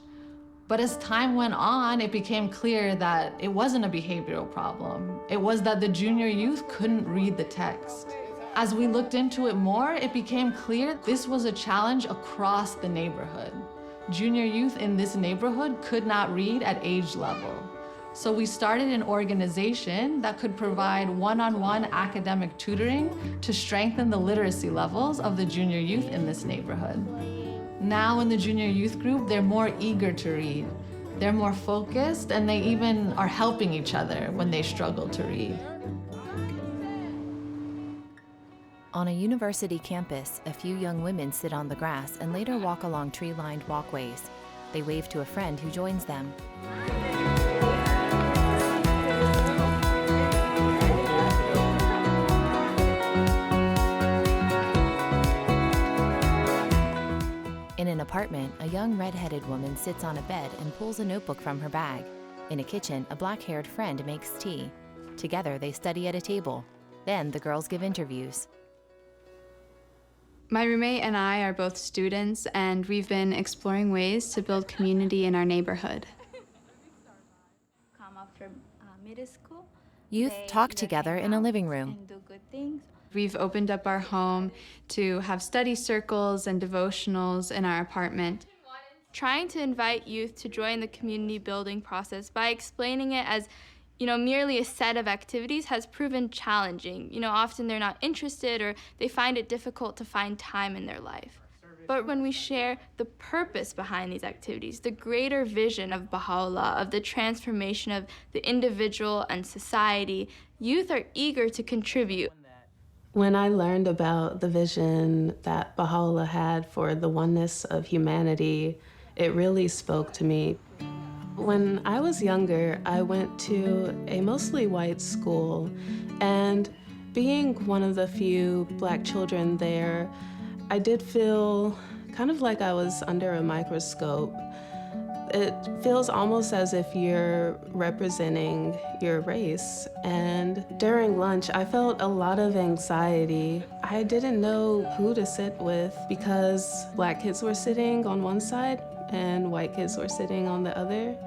But as time went on, it became clear that it wasn't a behavioral problem. It was that the junior youth couldn't read the text. As we looked into it more, it became clear this was a challenge across the neighborhood. Junior youth in this neighborhood could not read at age level. So we started an organization that could provide one-on-one academic tutoring to strengthen the literacy levels of the junior youth in this neighborhood. Now in the junior youth group, they're more eager to read. They're more focused, and they even are helping each other when they struggle to read. On a university campus, a few young women sit on the grass and later walk along tree-lined walkways. They wave to a friend who joins them. In an apartment, a young red-headed woman sits on a bed and pulls a notebook from her bag. In a kitchen, a black-haired friend makes tea. Together, they study at a table. Then the girls give interviews. My roommate and I are both students, and we've been exploring ways to build community in our neighborhood. Youth talk together in a living room. We've opened up our home to have study circles and devotionals in our apartment. Trying to invite youth to join the community building process by explaining it as merely a set of activities has proven challenging. Often they're not interested or they find it difficult to find time in their life. But when we share the purpose behind these activities, the greater vision of Baha'u'llah, of the transformation of the individual and society, youth are eager to contribute. When I learned about the vision that Baha'u'llah had for the oneness of humanity, it really spoke to me. When I was younger, I went to a mostly white school, and being one of the few black children there, I did feel kind of like I was under a microscope. It feels almost as if you're representing your race. And during lunch, I felt a lot of anxiety. I didn't know who to sit with because black kids were sitting on one side and white kids were sitting on the other.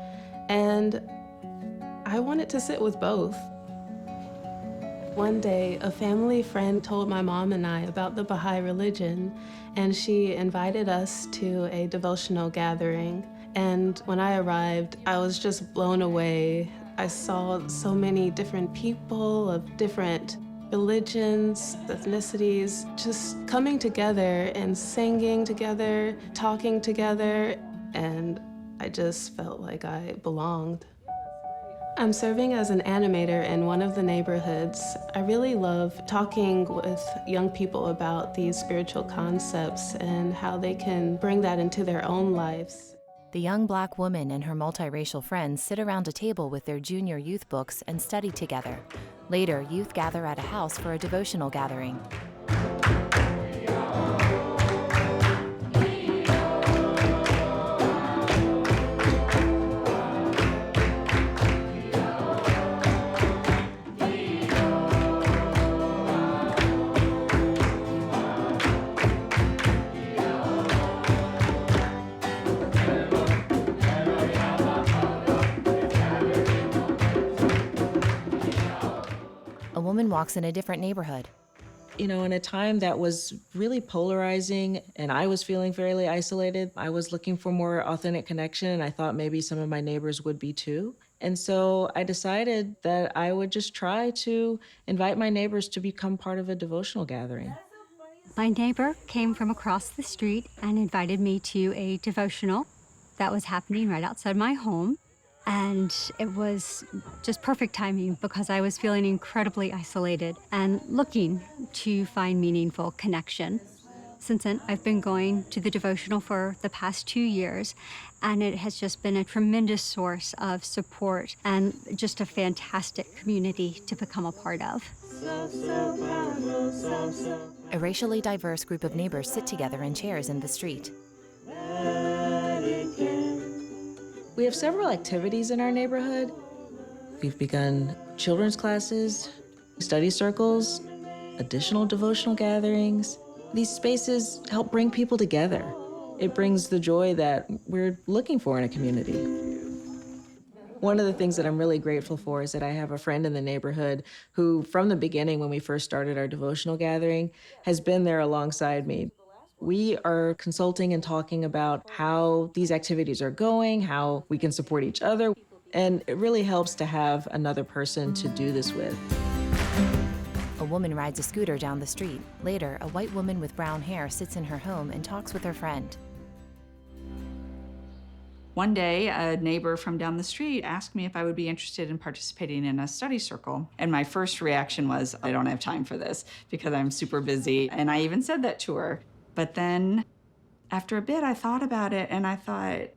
And I wanted to sit with both. One day, a family friend told my mom and I about the Baha'i religion, and she invited us to a devotional gathering. And when I arrived, I was just blown away. I saw so many different people of different religions, ethnicities, just coming together and singing together, talking together, and I just felt like I belonged. I'm serving as an animator in one of the neighborhoods. I really love talking with young people about these spiritual concepts and how they can bring that into their own lives. The young black woman and her multiracial friends sit around a table with their junior youth books and study together. Later, youth gather at a house for a devotional gathering. A woman walks in a different neighborhood. In a time that was really polarizing and I was feeling fairly isolated, I was looking for more authentic connection, and I thought maybe some of my neighbors would be too. And so I decided that I would just try to invite my neighbors to become part of a devotional gathering. My neighbor came from across the street and invited me to a devotional that was happening right outside my home. And it was just perfect timing because I was feeling incredibly isolated and looking to find meaningful connection. Since then, I've been going to the devotional for the past 2 years, and it has just been a tremendous source of support and just a fantastic community to become a part of. A racially diverse group of neighbors sit together in chairs in the street. We have several activities in our neighborhood. We've begun children's classes, study circles, additional devotional gatherings. These spaces help bring people together. It brings the joy that we're looking for in a community. One of the things that I'm really grateful for is that I have a friend in the neighborhood who, from the beginning when we first started our devotional gathering, has been there alongside me. We are consulting and talking about how these activities are going, how we can support each other, and it really helps to have another person to do this with. A woman rides a scooter down the street. Later, a white woman with brown hair sits in her home and talks with her friend. One day, a neighbor from down the street asked me if I would be interested in participating in a study circle. And my first reaction was, I don't have time for this because I'm super busy. And I even said that to her. But then after a bit, I thought about it and I thought,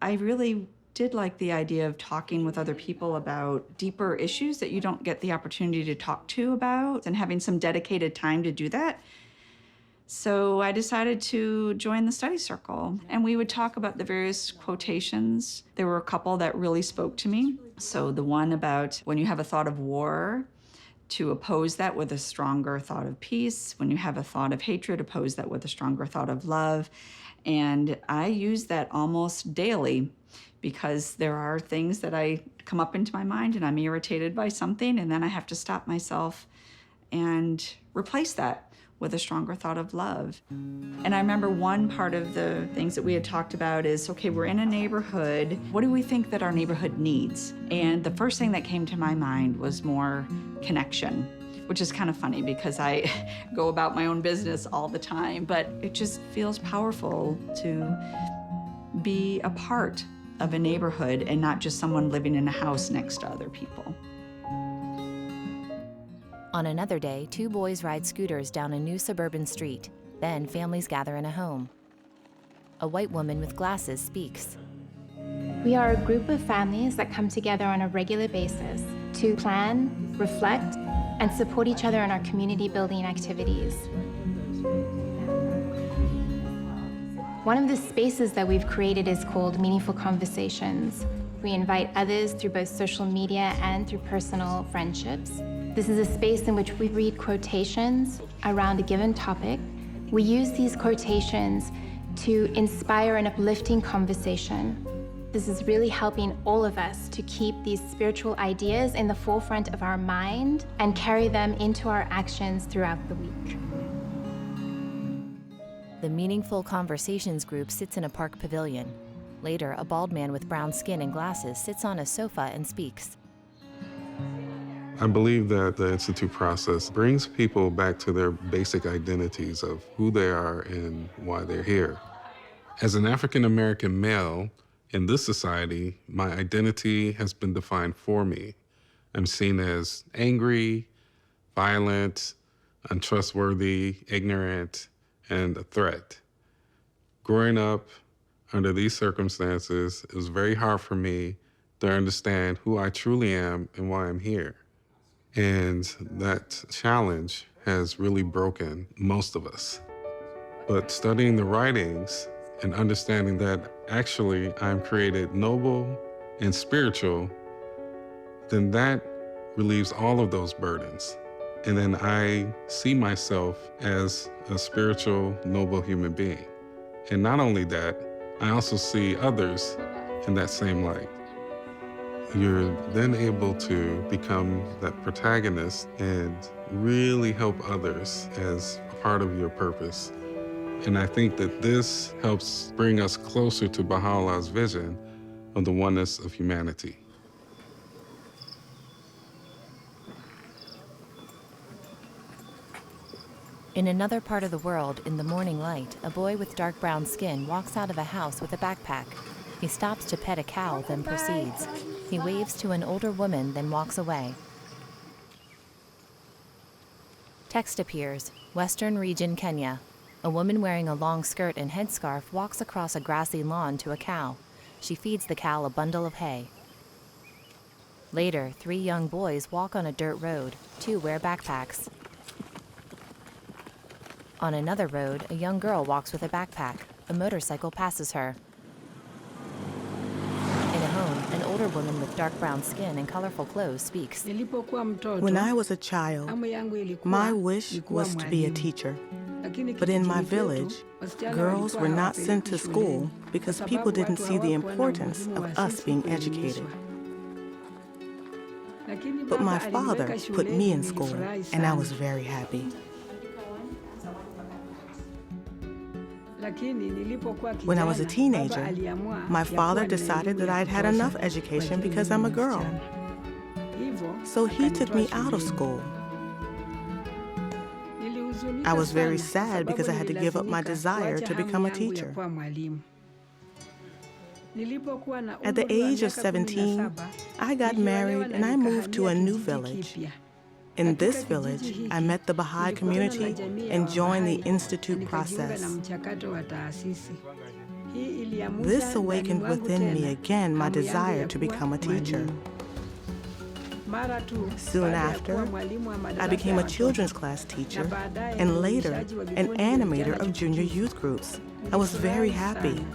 I really did like the idea of talking with other people about deeper issues that you don't get the opportunity to talk to about and having some dedicated time to do that. So I decided to join the study circle, and we would talk about the various quotations. There were a couple that really spoke to me. So the one about when you have a thought of war, to oppose that with a stronger thought of peace. When you have a thought of hatred, oppose that with a stronger thought of love. And I use that almost daily because there are things that I come up into my mind and I'm irritated by something, and then I have to stop myself and replace that with a stronger thought of love. And I remember one part of the things that we had talked about is, okay, we're in a neighborhood. What do we think that our neighborhood needs? And the first thing that came to my mind was more connection, which is kind of funny because I go about my own business all the time, but it just feels powerful to be a part of a neighborhood and not just someone living in a house next to other people. On another day, 2 boys ride scooters down a new suburban street. Then families gather in a home. A white woman with glasses speaks. We are a group of families that come together on a regular basis to plan, reflect, and support each other in our community building activities. One of the spaces that we've created is called Meaningful Conversations. We invite others through both social media and through personal friendships. This is a space in which we read quotations around a given topic. We use these quotations to inspire an uplifting conversation. This is really helping all of us to keep these spiritual ideas in the forefront of our mind and carry them into our actions throughout the week. The Meaningful Conversations group sits in a park pavilion. Later, a bald man with brown skin and glasses sits on a sofa and speaks. I believe that the Institute process brings people back to their basic identities of who they are and why they're here. As an African-American male in this society, my identity has been defined for me. I'm seen as angry, violent, untrustworthy, ignorant, and a threat. Growing up under these circumstances, it was very hard for me to understand who I truly am and why I'm here. And that challenge has really broken most of us. But studying the writings and understanding that actually I'm created noble and spiritual, then that relieves all of those burdens. And then I see myself as a spiritual, noble human being. And not only that, I also see others in that same light. You're then able to become that protagonist and really help others as a part of your purpose. And I think that this helps bring us closer to Baha'u'llah's vision of the oneness of humanity. In another part of the world, in the morning light, a boy with dark brown skin walks out of a house with a backpack. He stops to pet a cow, then proceeds. He waves to an older woman, then walks away. Text appears, Western Region, Kenya. A woman wearing a long skirt and headscarf walks across a grassy lawn to a cow. She feeds the cow a bundle of hay. Later, 3 young boys walk on a dirt road. 2 wear backpacks. On another road, a young girl walks with a backpack. A motorcycle passes her. In a home, an older woman with dark brown skin and colorful clothes speaks. When I was a child, my wish was to be a teacher. But in my village, girls were not sent to school because people didn't see the importance of us being educated. But my father put me in school, and I was very happy. When I was a teenager, my father decided that I'd had enough education because I'm a girl. So he took me out of school. I was very sad because I had to give up my desire to become a teacher. At the age of 17, I got married and I moved to a new village. In this village, I met the Baha'i community and joined the Institute process. This awakened within me again my desire to become a teacher. Soon after, I became a children's class teacher and later an animator of junior youth groups. I was very happy.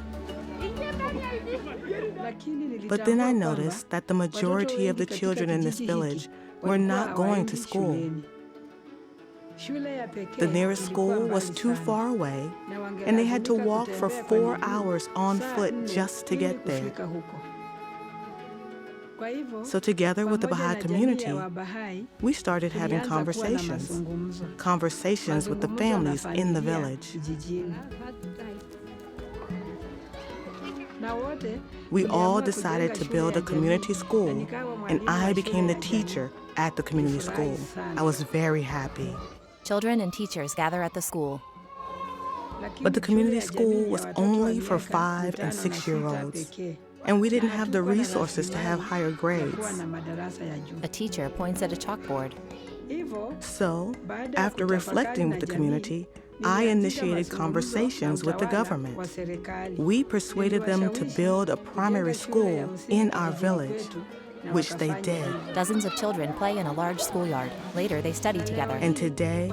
But then I noticed that the majority of the children in this village were not going to school. The nearest school was too far away, and they had to walk for 4 hours on foot just to get there. So together with the Baha'i community, we started having conversations with the families in the village. We all decided to build a community school, and I became the teacher at the community school. I was very happy. Children and teachers gather at the school. But the community school was only for 5- and 6-year-olds, and we didn't have the resources to have higher grades. A teacher points at a chalkboard. So, after reflecting with the community, I initiated conversations with the government. We persuaded them to build a primary school in our village, which they did. Dozens of children play in a large schoolyard. Later, they study together. And today,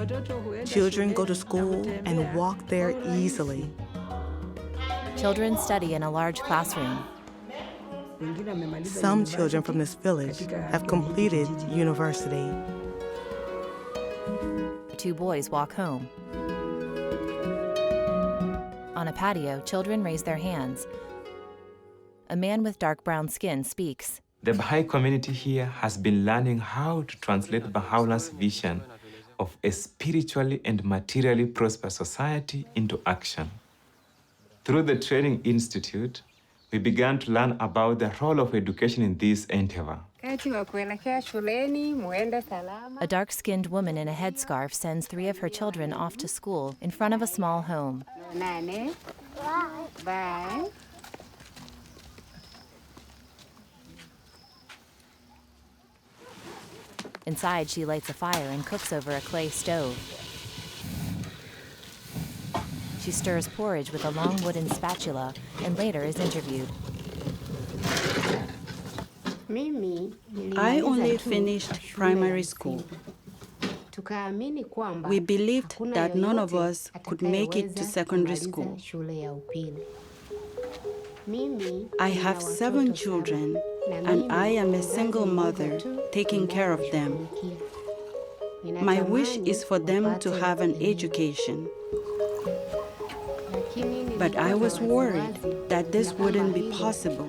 children go to school and walk there easily. Children study in a large classroom. Some children from this village have completed university. 2 boys walk home. On a patio, children raise their hands. A man with dark brown skin speaks. The Baha'i community here has been learning how to translate Baha'u'llah's vision of a spiritually and materially prosperous society into action. Through the Training Institute, we began to learn about the role of education in this endeavor. A dark-skinned woman in a headscarf sends 3 of her children off to school in front of a small home. Bye. Inside, she lights a fire and cooks over a clay stove. She stirs porridge with a long wooden spatula and later is interviewed. I only finished primary school. We believed that none of us could make it to secondary school. I have 7 children, and I am a single mother taking care of them. My wish is for them to have an education. But I was worried that this wouldn't be possible.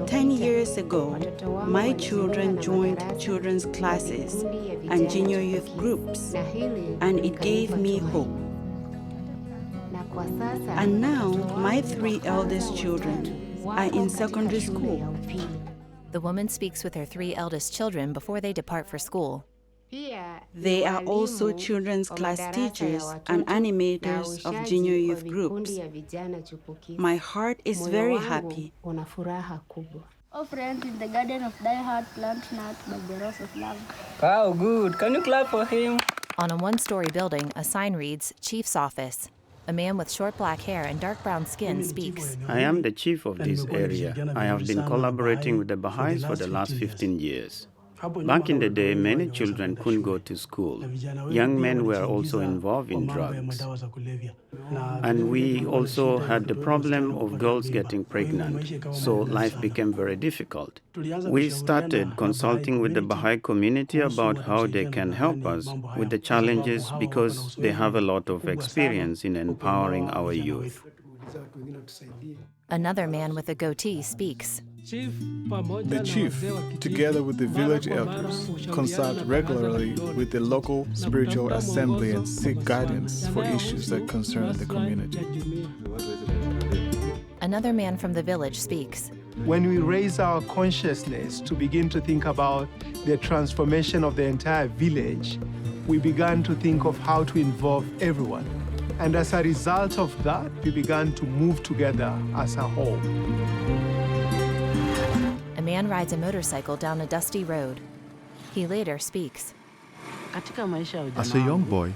10 years ago, my children joined children's classes and junior youth groups, and it gave me hope. And now, my 3 eldest children are in secondary school. The woman speaks with her 3 eldest children before they depart for school. They are also children's class teachers and animators of junior youth groups. My heart is very happy. Oh, friends, in the garden of thy heart, plant not by the rose of love. Wow, good. Can you clap for him? On a 1-story building, a sign reads, Chief's Office. A man with short black hair and dark brown skin speaks. I am the chief of this area. I have been collaborating with the Baha'is for the last 15 years. Back in the day, many children couldn't go to school. Young men were also involved in drugs. And we also had the problem of girls getting pregnant, so life became very difficult. We started consulting with the Baha'i community about how they can help us with the challenges because they have a lot of experience in empowering our youth. Another man with a goatee speaks. The chief, together with the village elders, consult regularly with the local spiritual assembly and seek guidance for issues that concern the community. Another man from the village speaks. When we raise our consciousness to begin to think about the transformation of the entire village, we began to think of how to involve everyone. And as a result of that, we began to move together as a whole. A man rides a motorcycle down a dusty road. He later speaks. As a young boy,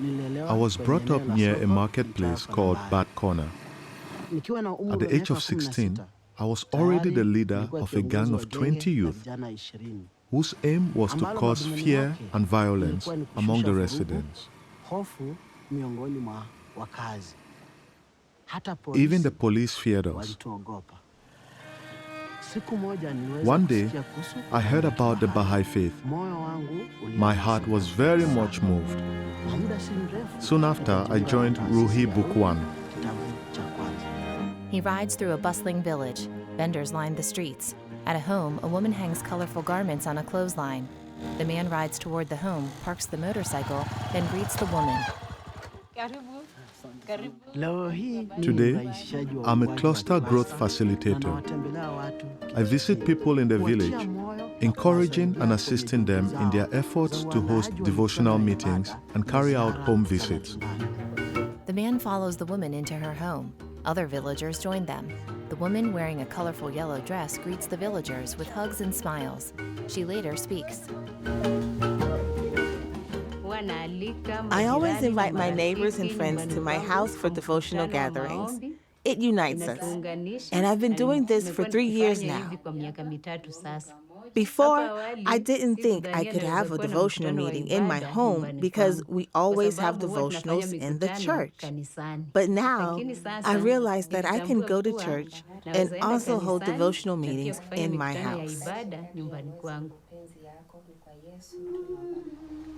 I was brought up near a marketplace called Bad Corner. At the age of 16, I was already the leader of a gang of 20 youth whose aim was to cause fear and violence among the residents. Even the police feared us. One day, I heard about the Bahá'í faith. My heart was very much moved. Soon after, I joined Ruhi Bukwan. He rides through a bustling village. Vendors line the streets. At a home, a woman hangs colorful garments on a clothesline. The man rides toward the home, parks the motorcycle, then greets the woman. Today, I'm a cluster growth facilitator. I visit people in the village, encouraging and assisting them in their efforts to host devotional meetings and carry out home visits. The man follows the woman into her home. Other villagers join them. The woman wearing a colorful yellow dress greets the villagers with hugs and smiles. She later speaks. I always invite my neighbors and friends to my house for devotional gatherings. It unites us. And I've been doing this for 3 years now. Before, I didn't think I could have a devotional meeting in my home because we always have devotionals in the church. But now, I realize that I can go to church and also hold devotional meetings in my house.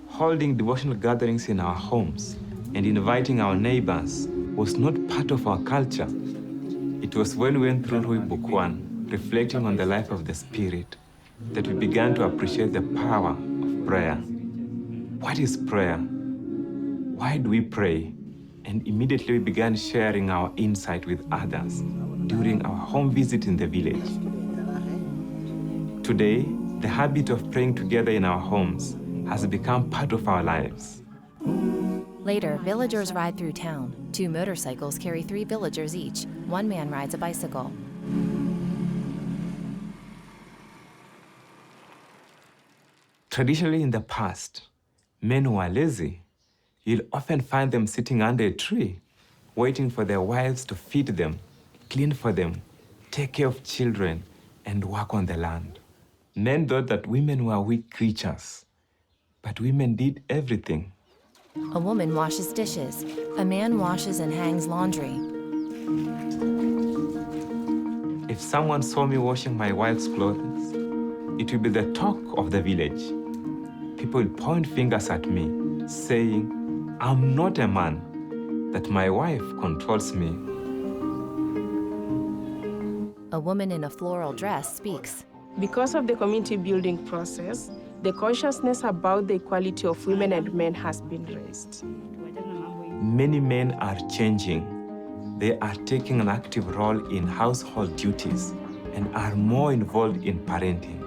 Holding devotional gatherings in our homes and inviting our neighbors was not part of our culture. It was when we went through Ruhi Bukwan, reflecting on the life of the Spirit, that we began to appreciate the power of prayer. What is prayer? Why do we pray? And immediately we began sharing our insight with others during our home visit in the village. Today, the habit of praying together in our homes has become part of our lives. Later, villagers ride through town. 2 motorcycles carry 3 villagers each. 1 man rides a bicycle. Traditionally in the past, men who are lazy, you'll often find them sitting under a tree, waiting for their wives to feed them, clean for them, take care of children, and work on the land. Men thought that women were weak creatures, but women did everything. A woman washes dishes. A man washes and hangs laundry. If someone saw me washing my wife's clothes, it would be the talk of the village. People will point fingers at me, saying, I'm not a man, that my wife controls me. A woman in a floral dress speaks. Because of the community building process, the consciousness about the equality of women and men has been raised. Many men are changing. They are taking an active role in household duties and are more involved in parenting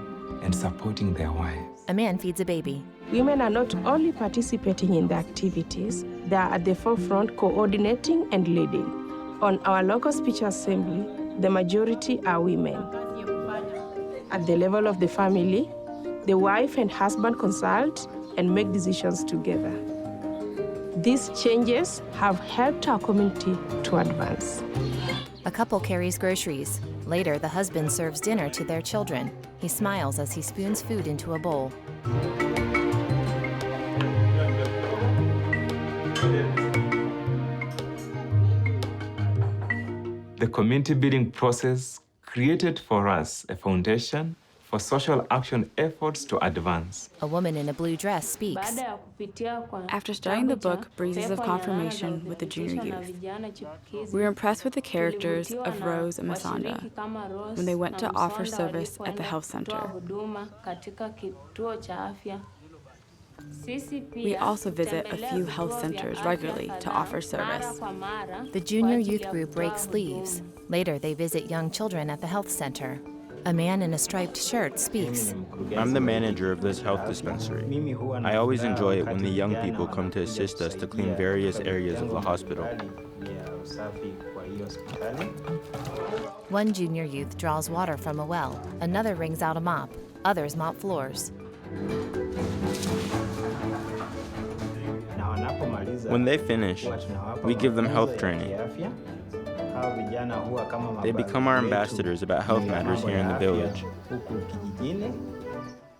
and supporting their wives. A man feeds a baby. Women are not only participating in the activities, they are at the forefront coordinating and leading. On our local speech assembly, the majority are women. At the level of the family, the wife and husband consult and make decisions together. These changes have helped our community to advance. A couple carries groceries. Later, the husband serves dinner to their children. He smiles as he spoons food into a bowl. The community building process created for us a foundation for social action efforts to advance. A woman in a blue dress speaks. After studying the book Breezes of Confirmation with the junior youth, we were impressed with the characters of Rose and Masanda when they went to offer service at the health center. We also visit a few health centers regularly to offer service. The junior youth group rakes leaves. Later, they visit young children at the health center. A man in a striped shirt speaks. I'm the manager of this health dispensary. I always enjoy it when the young people come to assist us to clean various areas of the hospital. One junior youth draws water from a well, another wrings out a mop, others mop floors. When they finish, we give them health training. They become our ambassadors about health matters here in the village.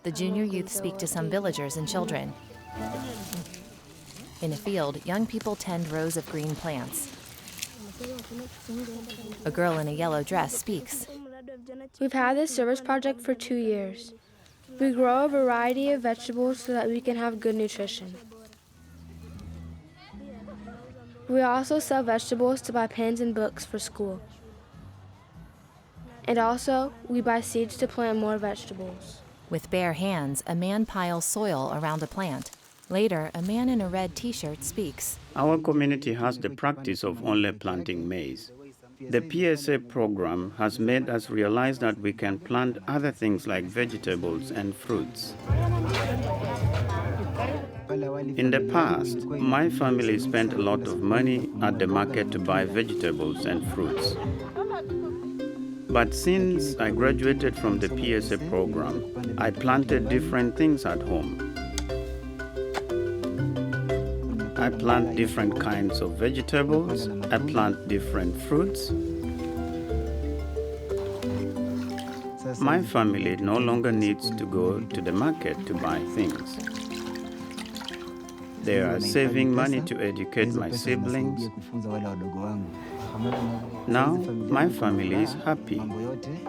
The junior youth speak to some villagers and children. In a field, young people tend rows of green plants. A girl in a yellow dress speaks. We've had this service project for 2 years. We grow a variety of vegetables so that we can have good nutrition. We also sell vegetables to buy pens and books for school. And also, we buy seeds to plant more vegetables. With bare hands, a man piles soil around a plant. Later, a man in a red t-shirt speaks. Our community has the practice of only planting maize. The PSA program has made us realize that we can plant other things like vegetables and fruits. In the past, my family spent a lot of money at the market to buy vegetables and fruits. But since I graduated from the PSA program, I planted different things at home. I plant different kinds of vegetables. I plant different fruits. My family no longer needs to go to the market to buy things. They are saving money to educate my siblings. Now, my family is happy.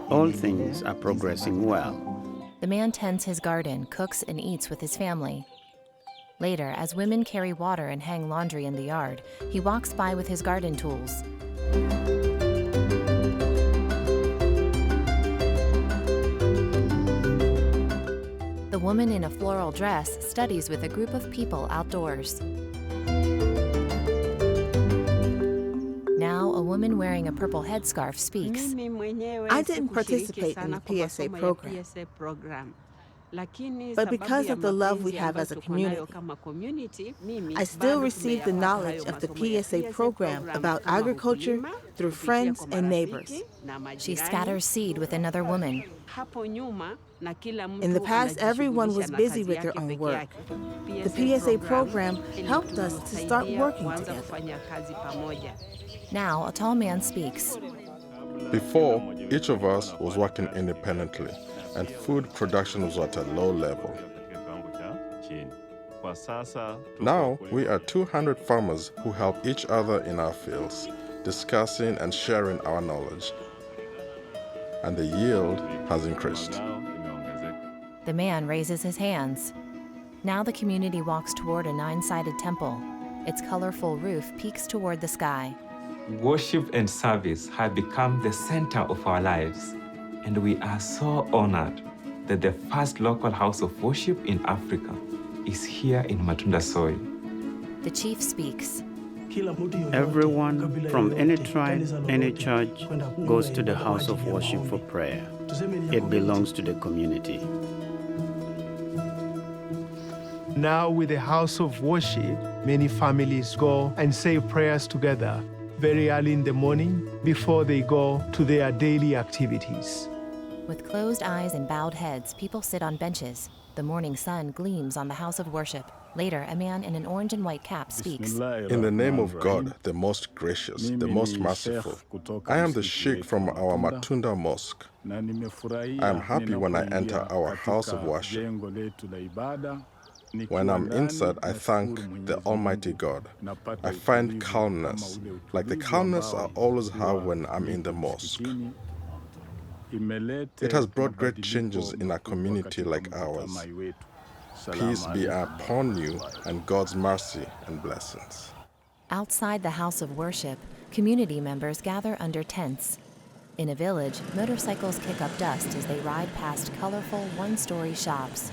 All things are progressing well. The man tends his garden, cooks and eats with his family. Later, as women carry water and hang laundry in the yard, he walks by with his garden tools. The woman in a floral dress studies with a group of people outdoors. Now, a woman wearing a purple headscarf speaks. I didn't participate in the PSA program. But because of the love we have as a community, I still receive the knowledge of the PSA program about agriculture through friends and neighbors. She scatters seed with another woman. In the past, everyone was busy with their own work. The PSA program helped us to start working together. Now, a tall man speaks. Before, each of us was working independently, and food production was at a low level. Now, we are 200 farmers who help each other in our fields, discussing and sharing our knowledge. And the yield has increased. The man raises his hands. Now the community walks toward a 9-sided temple. Its colorful roof peaks toward the sky. Worship and service have become the center of our lives, and we are so honored that the first local house of worship in Africa is here in Matunda soil. The chief speaks. Everyone from any tribe, any church, goes to the house of worship for prayer. It belongs to the community. Now with the house of worship, many families go and say prayers together very early in the morning before they go to their daily activities. With closed eyes and bowed heads, people sit on benches. The morning sun gleams on the house of worship. Later, a man in an orange and white cap speaks. In the name of God, the most gracious, the most merciful, I am the sheikh from our Matunda mosque. I am happy when I enter our house of worship. When I'm inside, I thank the Almighty God. I find calmness, like the calmness I always have when I'm in the mosque. It has brought great changes in a community like ours. Peace be upon you and God's mercy and blessings. Outside the house of worship, community members gather under tents. In a village, motorcycles kick up dust as they ride past colorful one-story shops.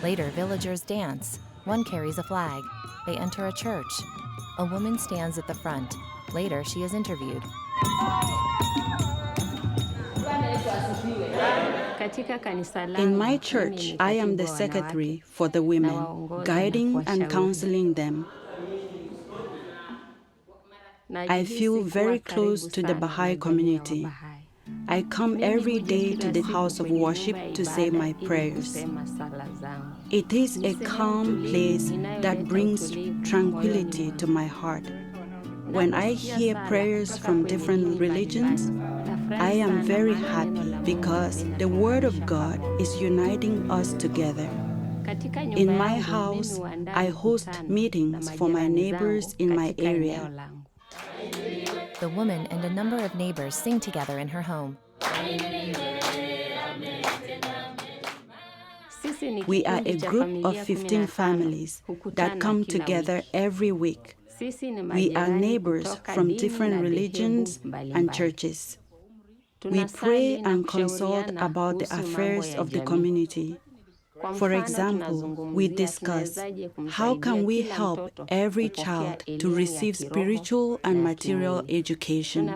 Later, villagers dance. One carries a flag. They enter a church. A woman stands at the front. Later, she is interviewed. In my church, I am the secretary for the women, guiding and counseling them. I feel very close to the Baha'i community. I come every day to the house of worship to say my prayers. It is a calm place that brings tranquility to my heart. When I hear prayers from different religions, I am very happy because the Word of God is uniting us together. In my house, I host meetings for my neighbors in my area. The woman and a number of neighbors sing together in her home. We are a group of 15 families that come together every week. We are neighbors from different religions and churches. We pray and consult about the affairs of the community. For example, we discuss how can we help every child to receive spiritual and material education.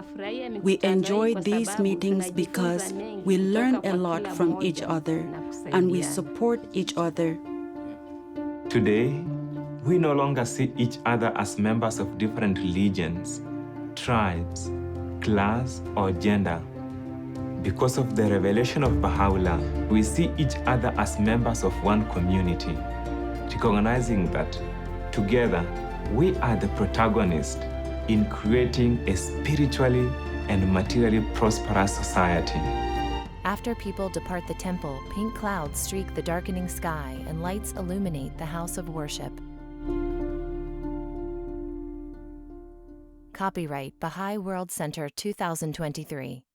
We enjoy these meetings because we learn a lot from each other and we support each other. Today, we no longer see each other as members of different religions, tribes, class, or gender. Because of the revelation of Baha'u'llah, we see each other as members of one community, recognizing that together we are the protagonists in creating a spiritually and materially prosperous society. After people depart the temple, pink clouds streak the darkening sky and lights illuminate the house of worship. Copyright Baha'i World Center 2023.